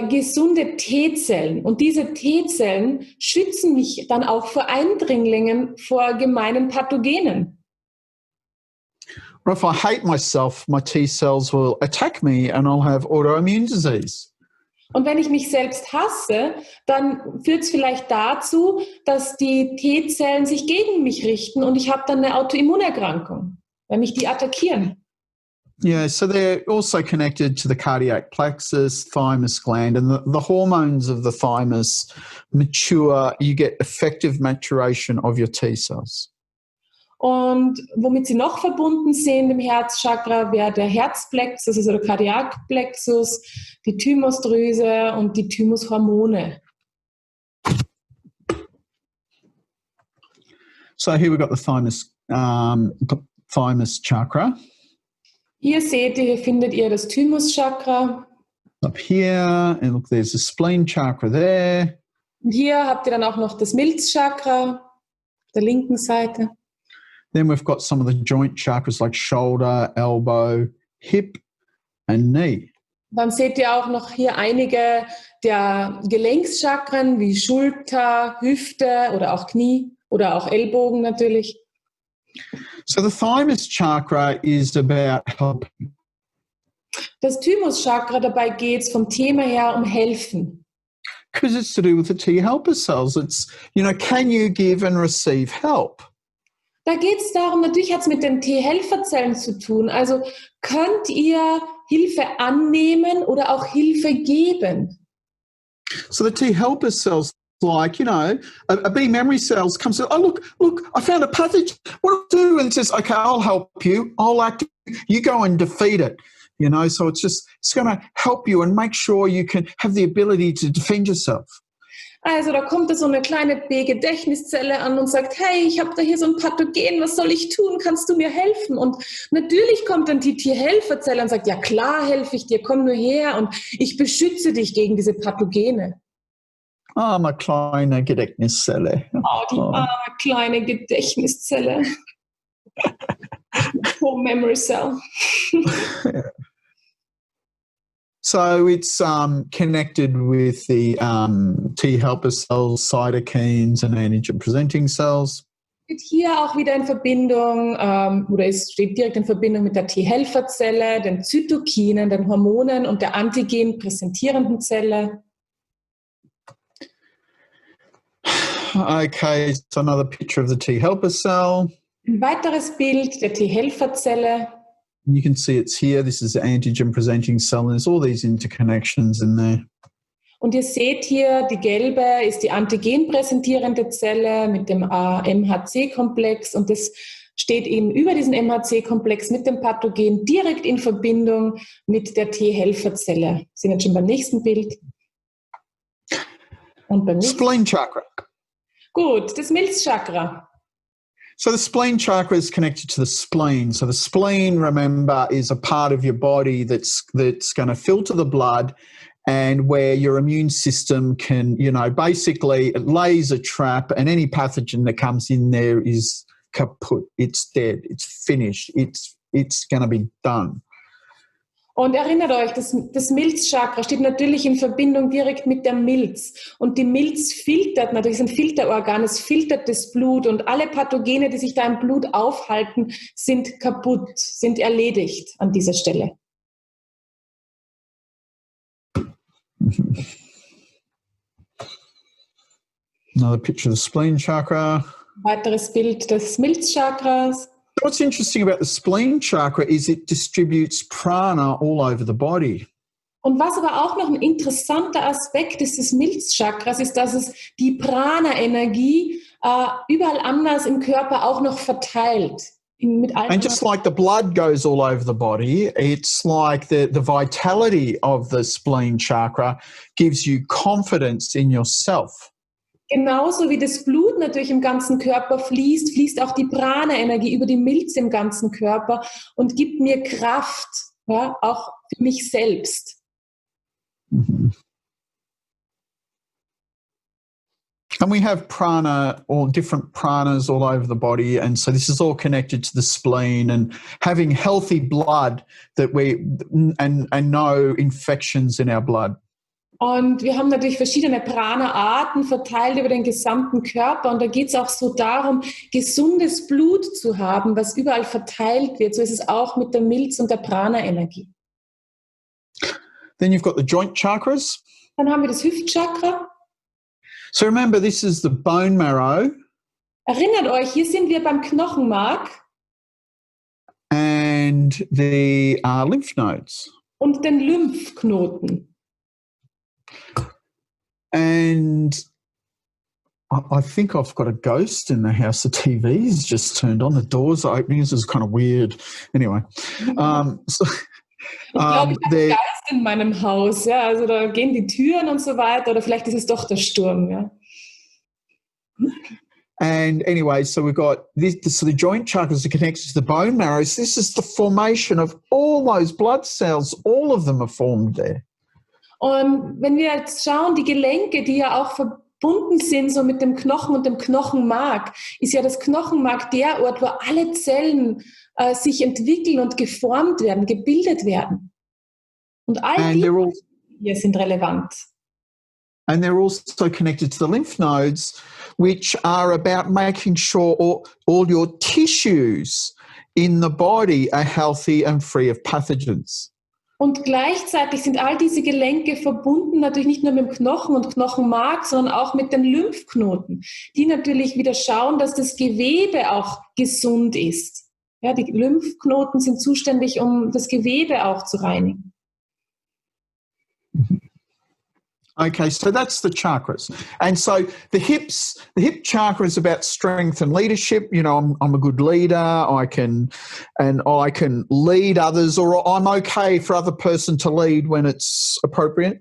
gesunde T-Zellen. Und diese T-Zellen schützen mich dann auch vor Eindringlingen, vor gemeinen Pathogenen. Or if I hate myself, my T cells will attack me and I'll have autoimmune disease. Und wenn ich mich selbst hasse, dann führt es vielleicht dazu, dass die T-Zellen sich gegen mich richten und ich habe dann eine Autoimmunerkrankung, wenn mich die attackieren. Yeah, so they're also connected to the cardiac plexus, thymus gland, and the hormones of the thymus mature. You get effective maturation of your T cells. Und womit sie noch verbunden sind im Herzchakra, wäre der Herzplexus, also der Kardiakplexus, die Thymusdrüse und die Thymushormone. So here we've got the Thymus Chakra. Hier seht ihr, hier findet ihr das Thymus Chakra. Up here, and look, there's the Spleen Chakra there. Und hier habt ihr dann auch noch das Milzchakra auf der linken Seite. Then we've got some of the joint chakras like shoulder, elbow, hip and knee. Dann seht ihr auch noch hier einige der Gelenkschakren wie Schulter, Hüfte oder auch Knie oder auch Ellbogen natürlich. So the Thymus Chakra is about helping. Das Thymus Chakra, dabei geht es vom Thema her um Helfen. Because it's to do with the T helper cells. It's, can you give and receive help? Da geht es darum, natürlich hat es mit den T-Helferzellen zu tun. Also könnt ihr Hilfe annehmen oder auch Hilfe geben? So the T helper cells, like, a B memory cells comes and, oh, look, I found a pathogen. What do I do? And it says, okay, I'll help you. I'll act. You go and defeat it. So it's going to help you and make sure you can have the ability to defend yourself. Also da kommt da so eine kleine B-Gedächtniszelle an und sagt, hey, ich habe da hier so ein Pathogen, was soll ich tun? Kannst du mir helfen? Und natürlich kommt dann die T-Helferzelle und sagt, ja klar helfe ich dir, komm nur her und ich beschütze dich gegen diese Pathogene. Arme kleine Gedächtniszelle. Oh, die arme kleine Gedächtniszelle. Poor memory cell. So it's connected with the T helper cells, cytokines and antigen-presenting cells. Steht hier auch wieder in Verbindung, oder es steht direkt in Verbindung mit der T-Helferzelle, den Zytokinen, den Hormonen und der antigen-präsentierenden Zelle. Okay, so another picture of the T helper cell. Ein weiteres Bild der T-Helferzelle. You can see it's here. This is the antigen-presenting cell, and there's all these interconnections in there. Und ihr seht hier, die gelbe ist die antigenpräsentierende Zelle mit dem MHC-Komplex und das steht eben über diesen MHC-Komplex mit dem Pathogen direkt in Verbindung mit der T-Helferzelle. Wir sind jetzt schon beim nächsten Bild. Und beim nächsten. Spleen Chakra. Gut, das Milzchakra. So the spleen chakra is connected to the spleen. So the spleen, remember, is a part of your body that's going to filter the blood and where your immune system can, basically it lays a trap and any pathogen that comes in there is kaput. It's dead. It's finished. It's going to be done. Und erinnert euch, das Milzchakra steht natürlich in Verbindung direkt mit der Milz. Und die Milz filtert, natürlich ist ein Filterorgan, es filtert das Blut und alle Pathogene, die sich da im Blut aufhalten, sind kaputt, sind erledigt an dieser Stelle. Another picture of the spleen chakra. Weiteres Bild des Milzchakras. What's interesting about the spleen chakra is it distributes prana all over the body. Und was aber auch noch ein interessanter Aspekt ist des Milzchakras, ist, dass es die Prana-Energie überall anders im Körper auch noch verteilt. And just like the blood goes all over the body, it's like the vitality of the spleen chakra gives you confidence in yourself. Genauso wie das Blut natürlich im ganzen Körper fließt, fließt auch die Prana-Energie über die Milz im ganzen Körper und gibt mir Kraft, ja, auch für mich selbst. Mm-hmm. And we have prana, or different pranas all over the body, and so this is all connected to the spleen and having healthy blood that and no infections in our blood. Und wir haben natürlich verschiedene Prana-Arten verteilt über den gesamten Körper. Und da geht es auch so darum, gesundes Blut zu haben, was überall verteilt wird. So ist es auch mit der Milz und der Prana-Energie. Then you've got the joint chakras. Dann haben wir das Hüftchakra. So remember, this is the bone marrow. Erinnert euch, hier sind wir beim Knochenmark. And the lymph nodes. Und den Lymphknoten. And I think I've got a ghost in the house. The TV's just turned on. The doors are opening. This is kind of weird. Anyway, so ich glaube, ich habe einen Geist in meinem Haus. Ja, also da gehen die Türen und so weiter. Oder vielleicht ist es doch der Sturm. Ja. And anyway, so we've got this. So the joint chakras are connected to the bone marrow. So this is the formation of all those blood cells. All of them are formed there. Und wenn wir jetzt schauen, die Gelenke, die ja auch verbunden sind so mit dem Knochen und dem Knochenmark, ist ja das Knochenmark der Ort, wo alle Zellen sich entwickeln und geformt werden, gebildet werden. Und all die hier sind relevant. And they're also connected to the lymph nodes, which are about making sure all your tissues in the body are healthy and free of pathogens. Und gleichzeitig sind all diese Gelenke verbunden natürlich nicht nur mit dem Knochen und Knochenmark, sondern auch mit den Lymphknoten, die natürlich wieder schauen, dass das Gewebe auch gesund ist. Ja, die Lymphknoten sind zuständig, um das Gewebe auch zu reinigen. Okay, so that's the chakras. And so the hip chakra is about strength and leadership. You know, I'm a good leader. I can lead others, or I'm okay for other person to lead when it's appropriate.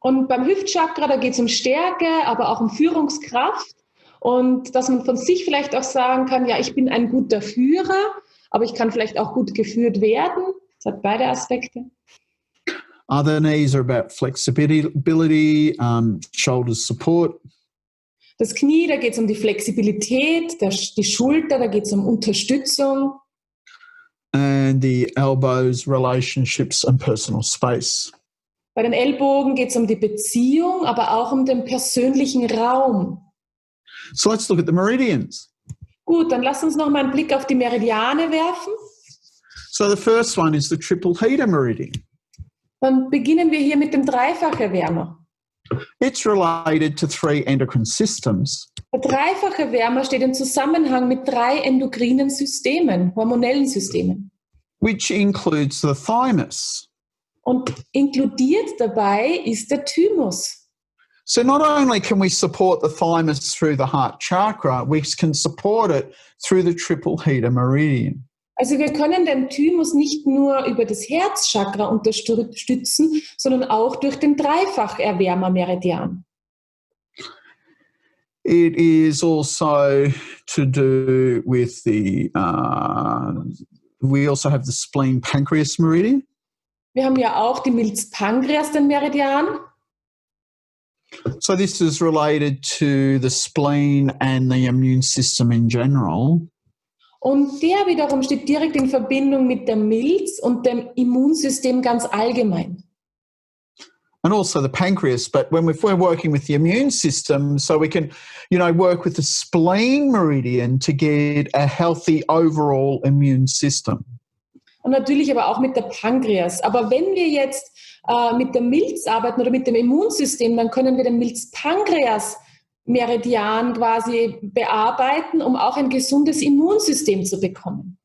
Und beim Hüftchakra, da geht es um Stärke, aber auch um Führungskraft. Und dass man von sich vielleicht auch sagen kann, ja, ich bin ein guter Führer, aber ich kann vielleicht auch gut geführt werden. Das hat beide Aspekte. Other knees are about flexibility, shoulders support. Das Knie, da geht es um die Flexibilität, die Schulter, da geht es um Unterstützung. And the elbows, relationships and personal space. Bei den Ellbogen geht es um die Beziehung, aber auch um den persönlichen Raum. So let's look at the meridians. Gut, dann lass uns noch mal einen Blick auf die Meridiane werfen. So the first one is the triple heater meridian. Dann beginnen wir hier mit dem Dreifacherwärmer. It's related to 3 endocrine systems. Der dreifache Wärmer steht im Zusammenhang mit 3 endokrinen Systemen, hormonellen Systemen. Which includes the thymus. Und inkludiert dabei ist der Thymus. So not only can we support the thymus through the heart chakra, we can support it through the triple heater meridian. Also wir können den Thymus nicht nur über das Herzchakra unterstützen, sondern auch durch den Dreifacherwärmer-Meridian. It is also to do with the, we also have the spleen pancreas meridian. Wir haben ja auch die Milz-Pankreas, den Meridian. So this is related to the spleen and the immune system in general. Und der wiederum steht direkt in Verbindung mit der Milz und dem Immunsystem ganz allgemein. And also the pancreas, but if we're working with the immune system, so we can, work with the spleen meridian to get a healthy overall immune system. Und natürlich aber auch mit der Pankreas. Aber wenn wir jetzt mit der Milz arbeiten oder mit dem Immunsystem, dann können wir den Milz-Pankreas-Meridian quasi bearbeiten, um auch ein gesundes Immunsystem zu bekommen.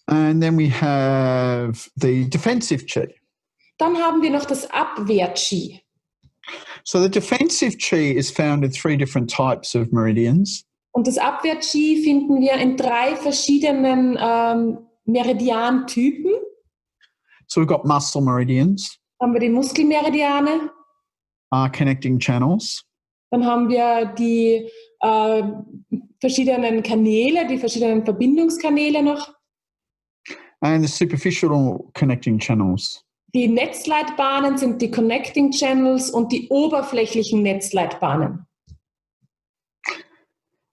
And then we have the defensive chi. Dann haben wir noch das Abwehr-Chi. So the defensive chi is found in 3 different types of meridians. Und das Abwehr-Chi finden wir in 3 verschiedenen Meridiantypen. So we've got muscle meridians. Dann haben wir die Muskelmeridiane. Connecting channels. Dann haben wir die verschiedenen Kanäle, die verschiedenen Verbindungskanäle noch. And the superficial connecting channels. Die Netzleitbahnen sind die Connecting Channels und die oberflächlichen Netzleitbahnen.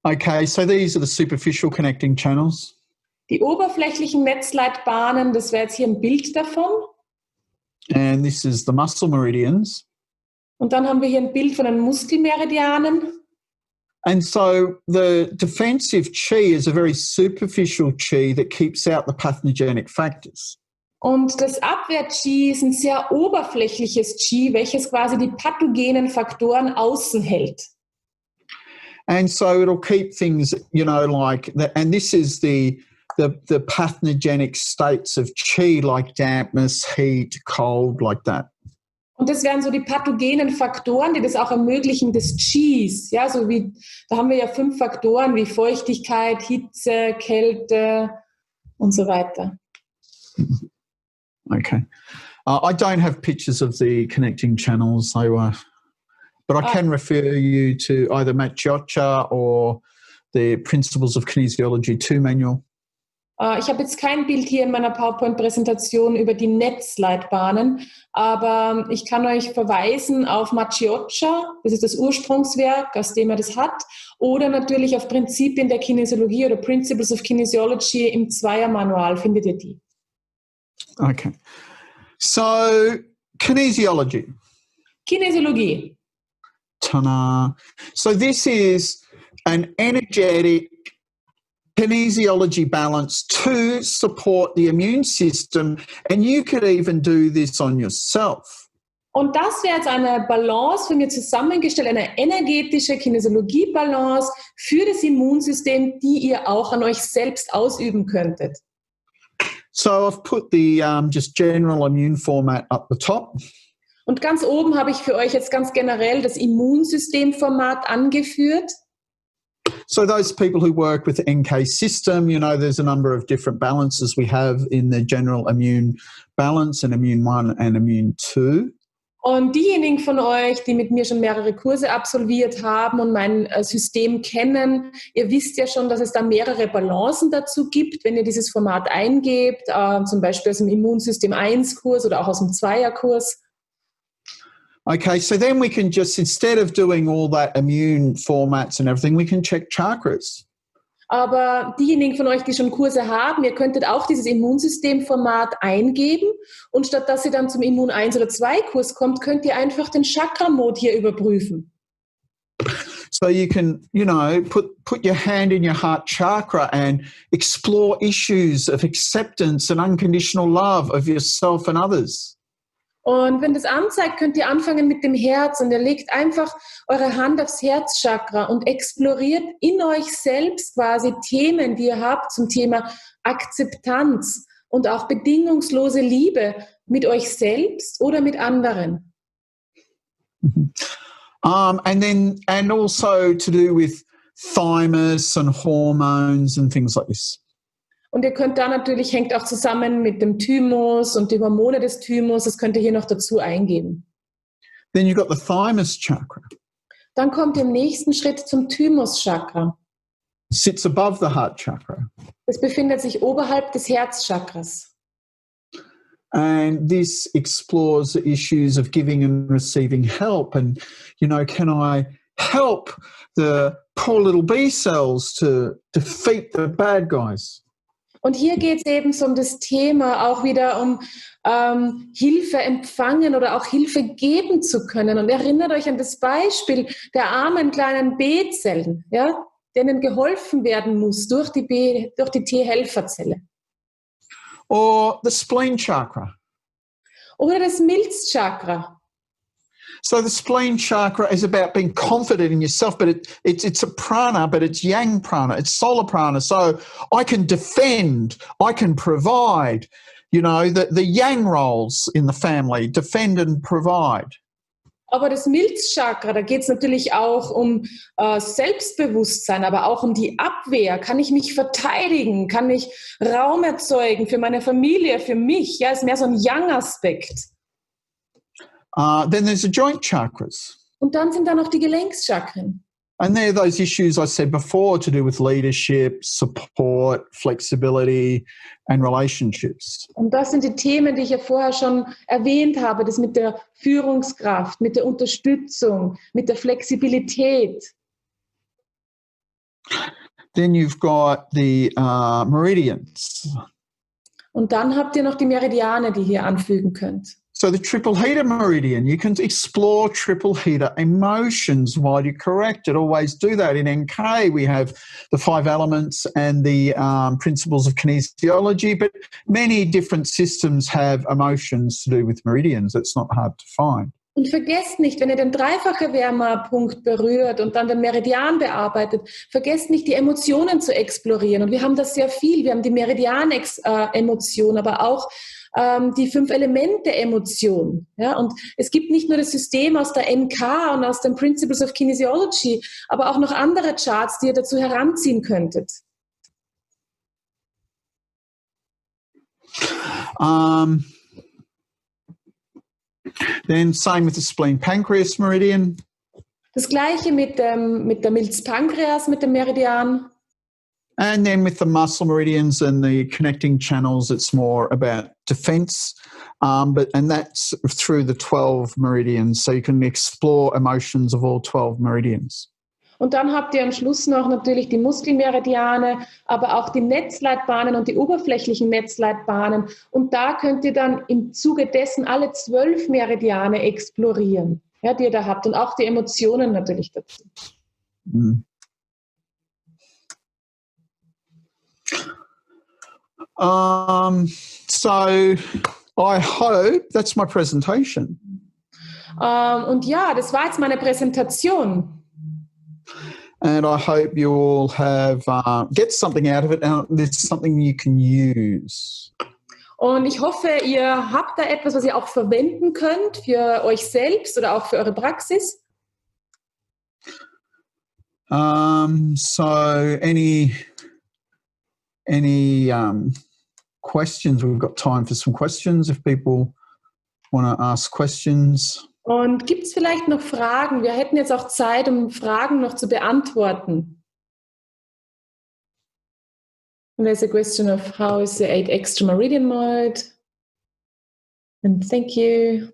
Okay, so these are the superficial connecting channels. Die oberflächlichen Netzleitbahnen, das wäre jetzt hier ein Bild davon. And this is the muscle meridians. Und dann haben wir hier ein Bild von den Muskelmeridianen. And so the defensive chi is a very superficial chi that keeps out the pathogenic factors. Und das Abwehr-Chi ist ein sehr oberflächliches Chi, welches quasi die pathogenen Faktoren außen hält. And so it'll keep things, like that. And this is the pathogenic states of chi, like dampness, heat, cold, like that. Und das wären so die pathogenen Faktoren, die das auch ermöglichen, des Qis. Ja, so wie, da haben wir ja 5 Faktoren wie Feuchtigkeit, Hitze, Kälte und so weiter. Okay. I don't have pictures of the connecting channels, so, but I can refer you to either Macchioccia or the Principles of Kinesiology 2 Manual. Ich habe jetzt kein Bild hier in meiner PowerPoint-Präsentation über die Netzleitbahnen, aber ich kann euch verweisen auf Macchioccia, das ist das Ursprungswerk, aus dem er das hat, oder natürlich auf Prinzipien der Kinesiologie oder Principles of Kinesiology im Zweiermanual, findet ihr die. Okay. So, Kinesiology. Kinesiologie. Ta-da. So this is an energetic kinesiology balance to support the immune system, and you could even do this on yourself. Und das wäre jetzt eine Balance für mir zusammengestellt, eine energetische Kinesiologie-Balance für das Immunsystem, die ihr auch an euch selbst ausüben könntet. So I've put the just general immune format up the top. Und ganz oben habe ich für euch jetzt ganz generell das Immunsystemformat angeführt. So those people who work with the NK system, you know, there's a number of different balances we have in the general immune balance and immune 1 and immune 2. Und diejenigen von euch, die mit mir schon mehrere Kurse absolviert haben und mein System kennen, ihr wisst ja schon, dass es da mehrere Balancen dazu gibt, wenn ihr dieses Format eingebt, zum Beispiel aus dem Immunsystem 1-Kurs oder auch aus dem 2er-Kurs. Okay, so then we can just, instead of doing all that immune formats and everything, we can check chakras. Aber diejenigen von euch, die schon Kurse haben, ihr könntet auch dieses Immunsystemformat eingeben und statt dass ihr dann zum Immun 1 oder 2 Kurs kommt, könnt ihr einfach den Chakra-Mode hier überprüfen. So you can, you know, put your hand in your heart chakra and explore issues of acceptance and unconditional love of yourself and others. Und wenn das anzeigt, könnt ihr anfangen mit dem Herz und ihr legt einfach eure Hand aufs Herzchakra und exploriert in euch selbst quasi Themen, die ihr habt zum Thema Akzeptanz und auch bedingungslose Liebe mit euch selbst oder mit anderen. And also to do with thymus and hormones and things like this. Und ihr könnt da natürlich, hängt auch zusammen mit dem Thymus und die Hormone des Thymus, das könnt ihr hier noch dazu eingeben. Then you've got the Thymus Chakra. Dann kommt ihr im nächsten Schritt zum Thymus Chakra. Sits above the heart chakra. Es befindet sich oberhalb des Herzchakras. And this explores the issues of giving and receiving help. And, you know, can I help the poor little B cells to defeat the bad guys? Und hier geht es eben so um das Thema, auch wieder um Hilfe empfangen oder auch Hilfe geben zu können. Und erinnert euch an das Beispiel der armen kleinen B-Zellen, ja, denen geholfen werden muss durch die T-Helferzelle. Or the Spleen Chakra. Oder das Milzchakra. So the Spleen Chakra is about being confident in yourself, but it's a prana, but it's yang prana, it's solar prana. So I can defend, I can provide, you know, the yang roles in the family, defend and provide. Aber das Milzchakra, da geht es natürlich auch um Selbstbewusstsein, aber auch um die Abwehr. Kann ich mich verteidigen? Kann ich Raum erzeugen für meine Familie, für mich? Ja, ist mehr so ein Yang-Aspekt. Then there's the joint chakras. Und dann sind da noch die Gelenkschakren. And they're those issues I said before to do with leadership, support, flexibility and relationships. Und das sind die Themen, die ich ja vorher schon erwähnt habe, das mit der Führungskraft, mit der Unterstützung, mit der Flexibilität. Then you've got the meridians. Und dann habt ihr noch die Meridiane, die ihr anfügen könnt. So the triple heater meridian, you can explore triple heater emotions while you correct it. Always do that. In NK, we have the 5 elements and the principles of kinesiology, but many different systems have emotions to do with meridians. It's not hard to find. Und vergesst nicht, wenn ihr den dreifachen Wärmerpunkt berührt und dann den Meridian bearbeitet, vergesst nicht, die Emotionen zu explorieren. Und wir haben das sehr viel. Wir haben die Meridian-Emotion, aber auch die 5 Elemente Emotion. Ja? Und es gibt nicht nur das System aus der MK und aus den Principles of Kinesiology, aber auch noch andere Charts, die ihr dazu heranziehen könntet. Then same with the spleen pancreas meridian. Das gleiche mit der Milz-Pankreas, mit dem Meridian. And then with the muscle meridians and the connecting channels, it's more about defense, and that's through the 12 meridians. So you can explore emotions of all 12 meridians. Und dann habt ihr am Schluss noch natürlich die Muskelmeridiane, aber auch die Netzleitbahnen und die oberflächlichen Netzleitbahnen. Und da könnt ihr dann im Zuge dessen alle 12 Meridiane explorieren, ja, die ihr da habt. Und auch die Emotionen natürlich dazu. Mm. So I hope that's my presentation. Und ja, das war jetzt meine Präsentation. And I hope you all have get something out of it, and it's something you can use. Und ich hoffe, ihr habt da etwas, was ihr auch verwenden könnt für euch selbst oder auch für eure Praxis. So any questions? We've got time for some questions if people want to ask questions. Und gibt es vielleicht noch Fragen? Wir hätten jetzt auch Zeit, um Fragen noch zu beantworten. And there's a question of how is the 8 extra meridian mode? And thank you.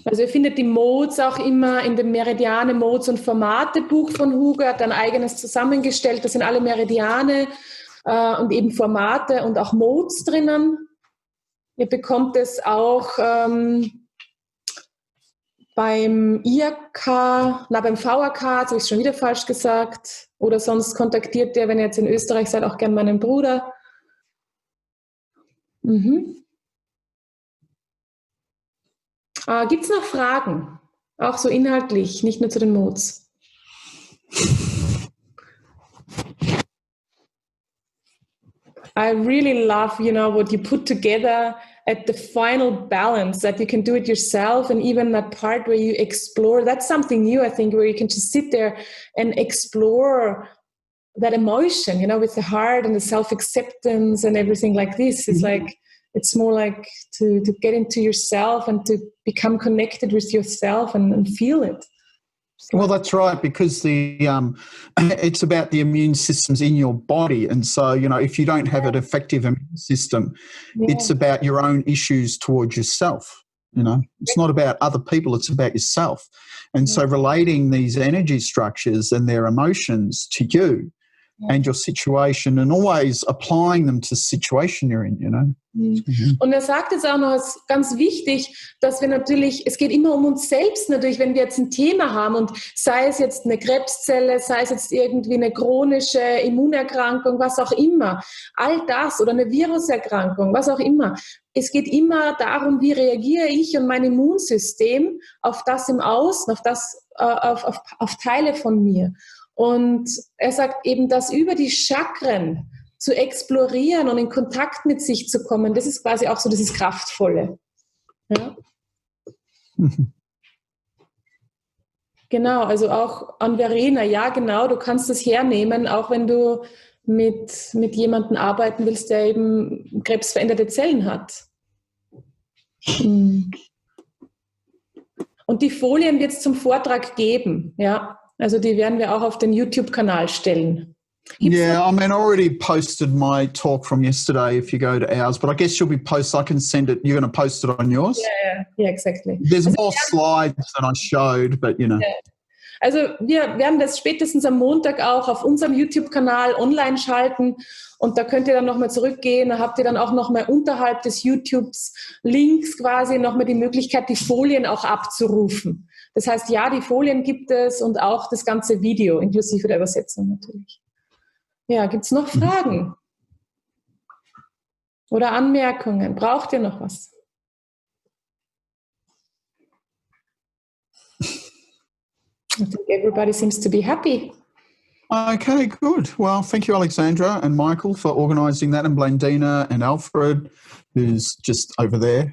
Also ihr findet die Modes auch immer in dem Meridiane Modes und Formate Buch von Hugo. Er hat ein eigenes zusammengestellt. Das sind alle Meridiane und eben Formate und auch Modes drinnen. Ihr bekommt es auch beim IAK, beim VAK, jetzt habe ich es schon wieder falsch gesagt. Oder sonst kontaktiert ihr, wenn ihr jetzt in Österreich seid, auch gerne meinen Bruder. Gibt es noch Fragen? Auch so inhaltlich, nicht nur zu den Modes. I really love, what you put together at the final balance, that you can do it yourself, and even that part where you explore. That's something new, I think, where you can just sit there and explore that emotion, with the heart and the self-acceptance and everything like this. It's like, it's more like to get into yourself and to become connected with yourself and feel it. Well, that's right, because it's about the immune systems in your body. And so, if you don't have an effective immune system, it's about your own issues towards yourself. It's not about other people, it's about yourself. And so relating these energy structures and their emotions to you and your situation, and always applying them to the situation you're in, Und er sagt jetzt auch noch, es ist ganz wichtig, dass wir natürlich, es geht immer um uns selbst natürlich, wenn wir jetzt ein Thema haben, und sei es jetzt eine Krebszelle, sei es jetzt irgendwie eine chronische Immunerkrankung, was auch immer, all das, oder eine Viruserkrankung, was auch immer. Es geht immer darum, wie reagiere ich und mein Immunsystem auf das im Außen, auf Teile von mir. Und er sagt eben, dass über die Chakren zu explorieren und in Kontakt mit sich zu kommen, das ist quasi auch so dieses Kraftvolle. Ja? Genau, also auch an Verena, ja genau, du kannst das hernehmen, auch wenn du mit jemandem arbeiten willst, der eben krebsveränderte Zellen hat. Und die Folien wird es zum Vortrag geben, ja. Also die werden wir auch auf den YouTube-Kanal stellen. Yeah, I already posted my talk from yesterday if you go to ours, but I guess you'll be I can send it, you're going to post it on yours? Yeah, exactly. There's more slides than I showed, but Yeah. Also wir werden das spätestens am Montag auch auf unserem YouTube-Kanal online schalten, und da könnt ihr dann nochmal zurückgehen, da habt ihr dann auch nochmal unterhalb des YouTubes Links quasi nochmal die Möglichkeit, die Folien auch abzurufen. Das heißt, ja, die Folien gibt es und auch das ganze Video, inklusive der Übersetzung natürlich. Ja, gibt es noch Fragen? Oder Anmerkungen? Braucht ihr noch was? I think everybody seems to be happy. Okay, good. Well, thank you, Alexandra and Michael, for organising that, and Blandina and Alfred, who's just over there.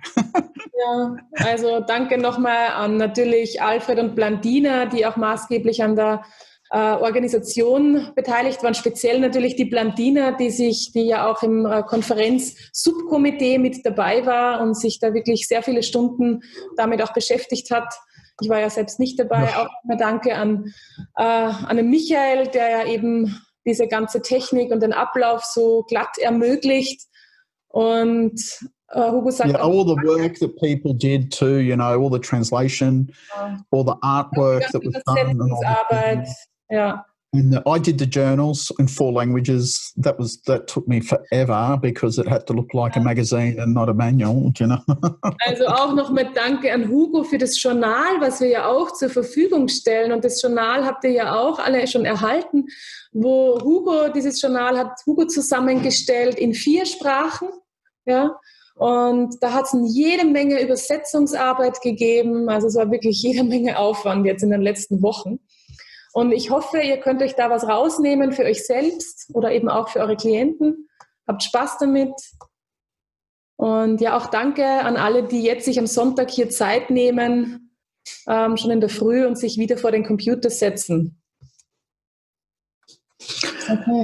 Ja, also danke nochmal an natürlich Alfred und Blandina, die auch maßgeblich an der Organisation beteiligt waren, speziell natürlich die Blandina, die ja auch im Konferenz-Subkomitee mit dabei war und sich da wirklich sehr viele Stunden damit auch beschäftigt hat. Ich war ja selbst nicht dabei. Ja. Auch mal danke an den Michael, der ja eben diese ganze Technik und den Ablauf so glatt ermöglicht. Und Hugo sagt all the work that people did too, all the translation, all the artwork that was done. Übersetzungsarbeit, ja. And I did the journals in 4 languages. That took me forever because it had to look like a magazine and not a manual, Also auch nochmal danke an Hugo für das Journal, was wir ja auch zur Verfügung stellen. Und das Journal habt ihr ja auch alle schon erhalten, dieses Journal hat Hugo zusammengestellt in 4 Sprachen, ja. Und da hat es jede Menge Übersetzungsarbeit gegeben. Also es war wirklich jede Menge Aufwand jetzt in den letzten Wochen. Und ich hoffe, ihr könnt euch da was rausnehmen für euch selbst oder eben auch für eure Klienten. Habt Spaß damit. Und ja, auch danke an alle, die jetzt sich am Sonntag hier Zeit nehmen, schon in der Früh und sich wieder vor den Computer setzen.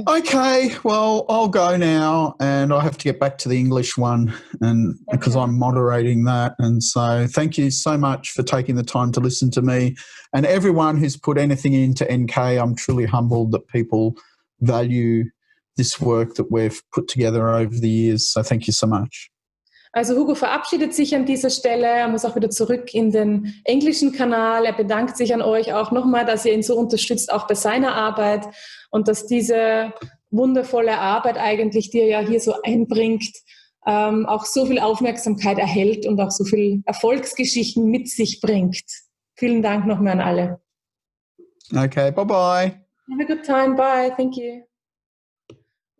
Okay, well, I'll go now, and I have to get back to the English one, and because I'm moderating that. And so thank you so much for taking the time to listen to me, and everyone who's put anything into NK. I'm truly humbled that people value this work that we've put together over the years. So thank you so much. Also Hugo verabschiedet sich an dieser Stelle, er muss auch wieder zurück in den englischen Kanal. Er bedankt sich an euch auch nochmal, dass ihr ihn so unterstützt, auch bei seiner Arbeit, und dass diese wundervolle Arbeit eigentlich, die er ja hier so einbringt, auch so viel Aufmerksamkeit erhält und auch so viel Erfolgsgeschichten mit sich bringt. Vielen Dank nochmal an alle. Okay, bye-bye. Have a good time. Bye. Thank you.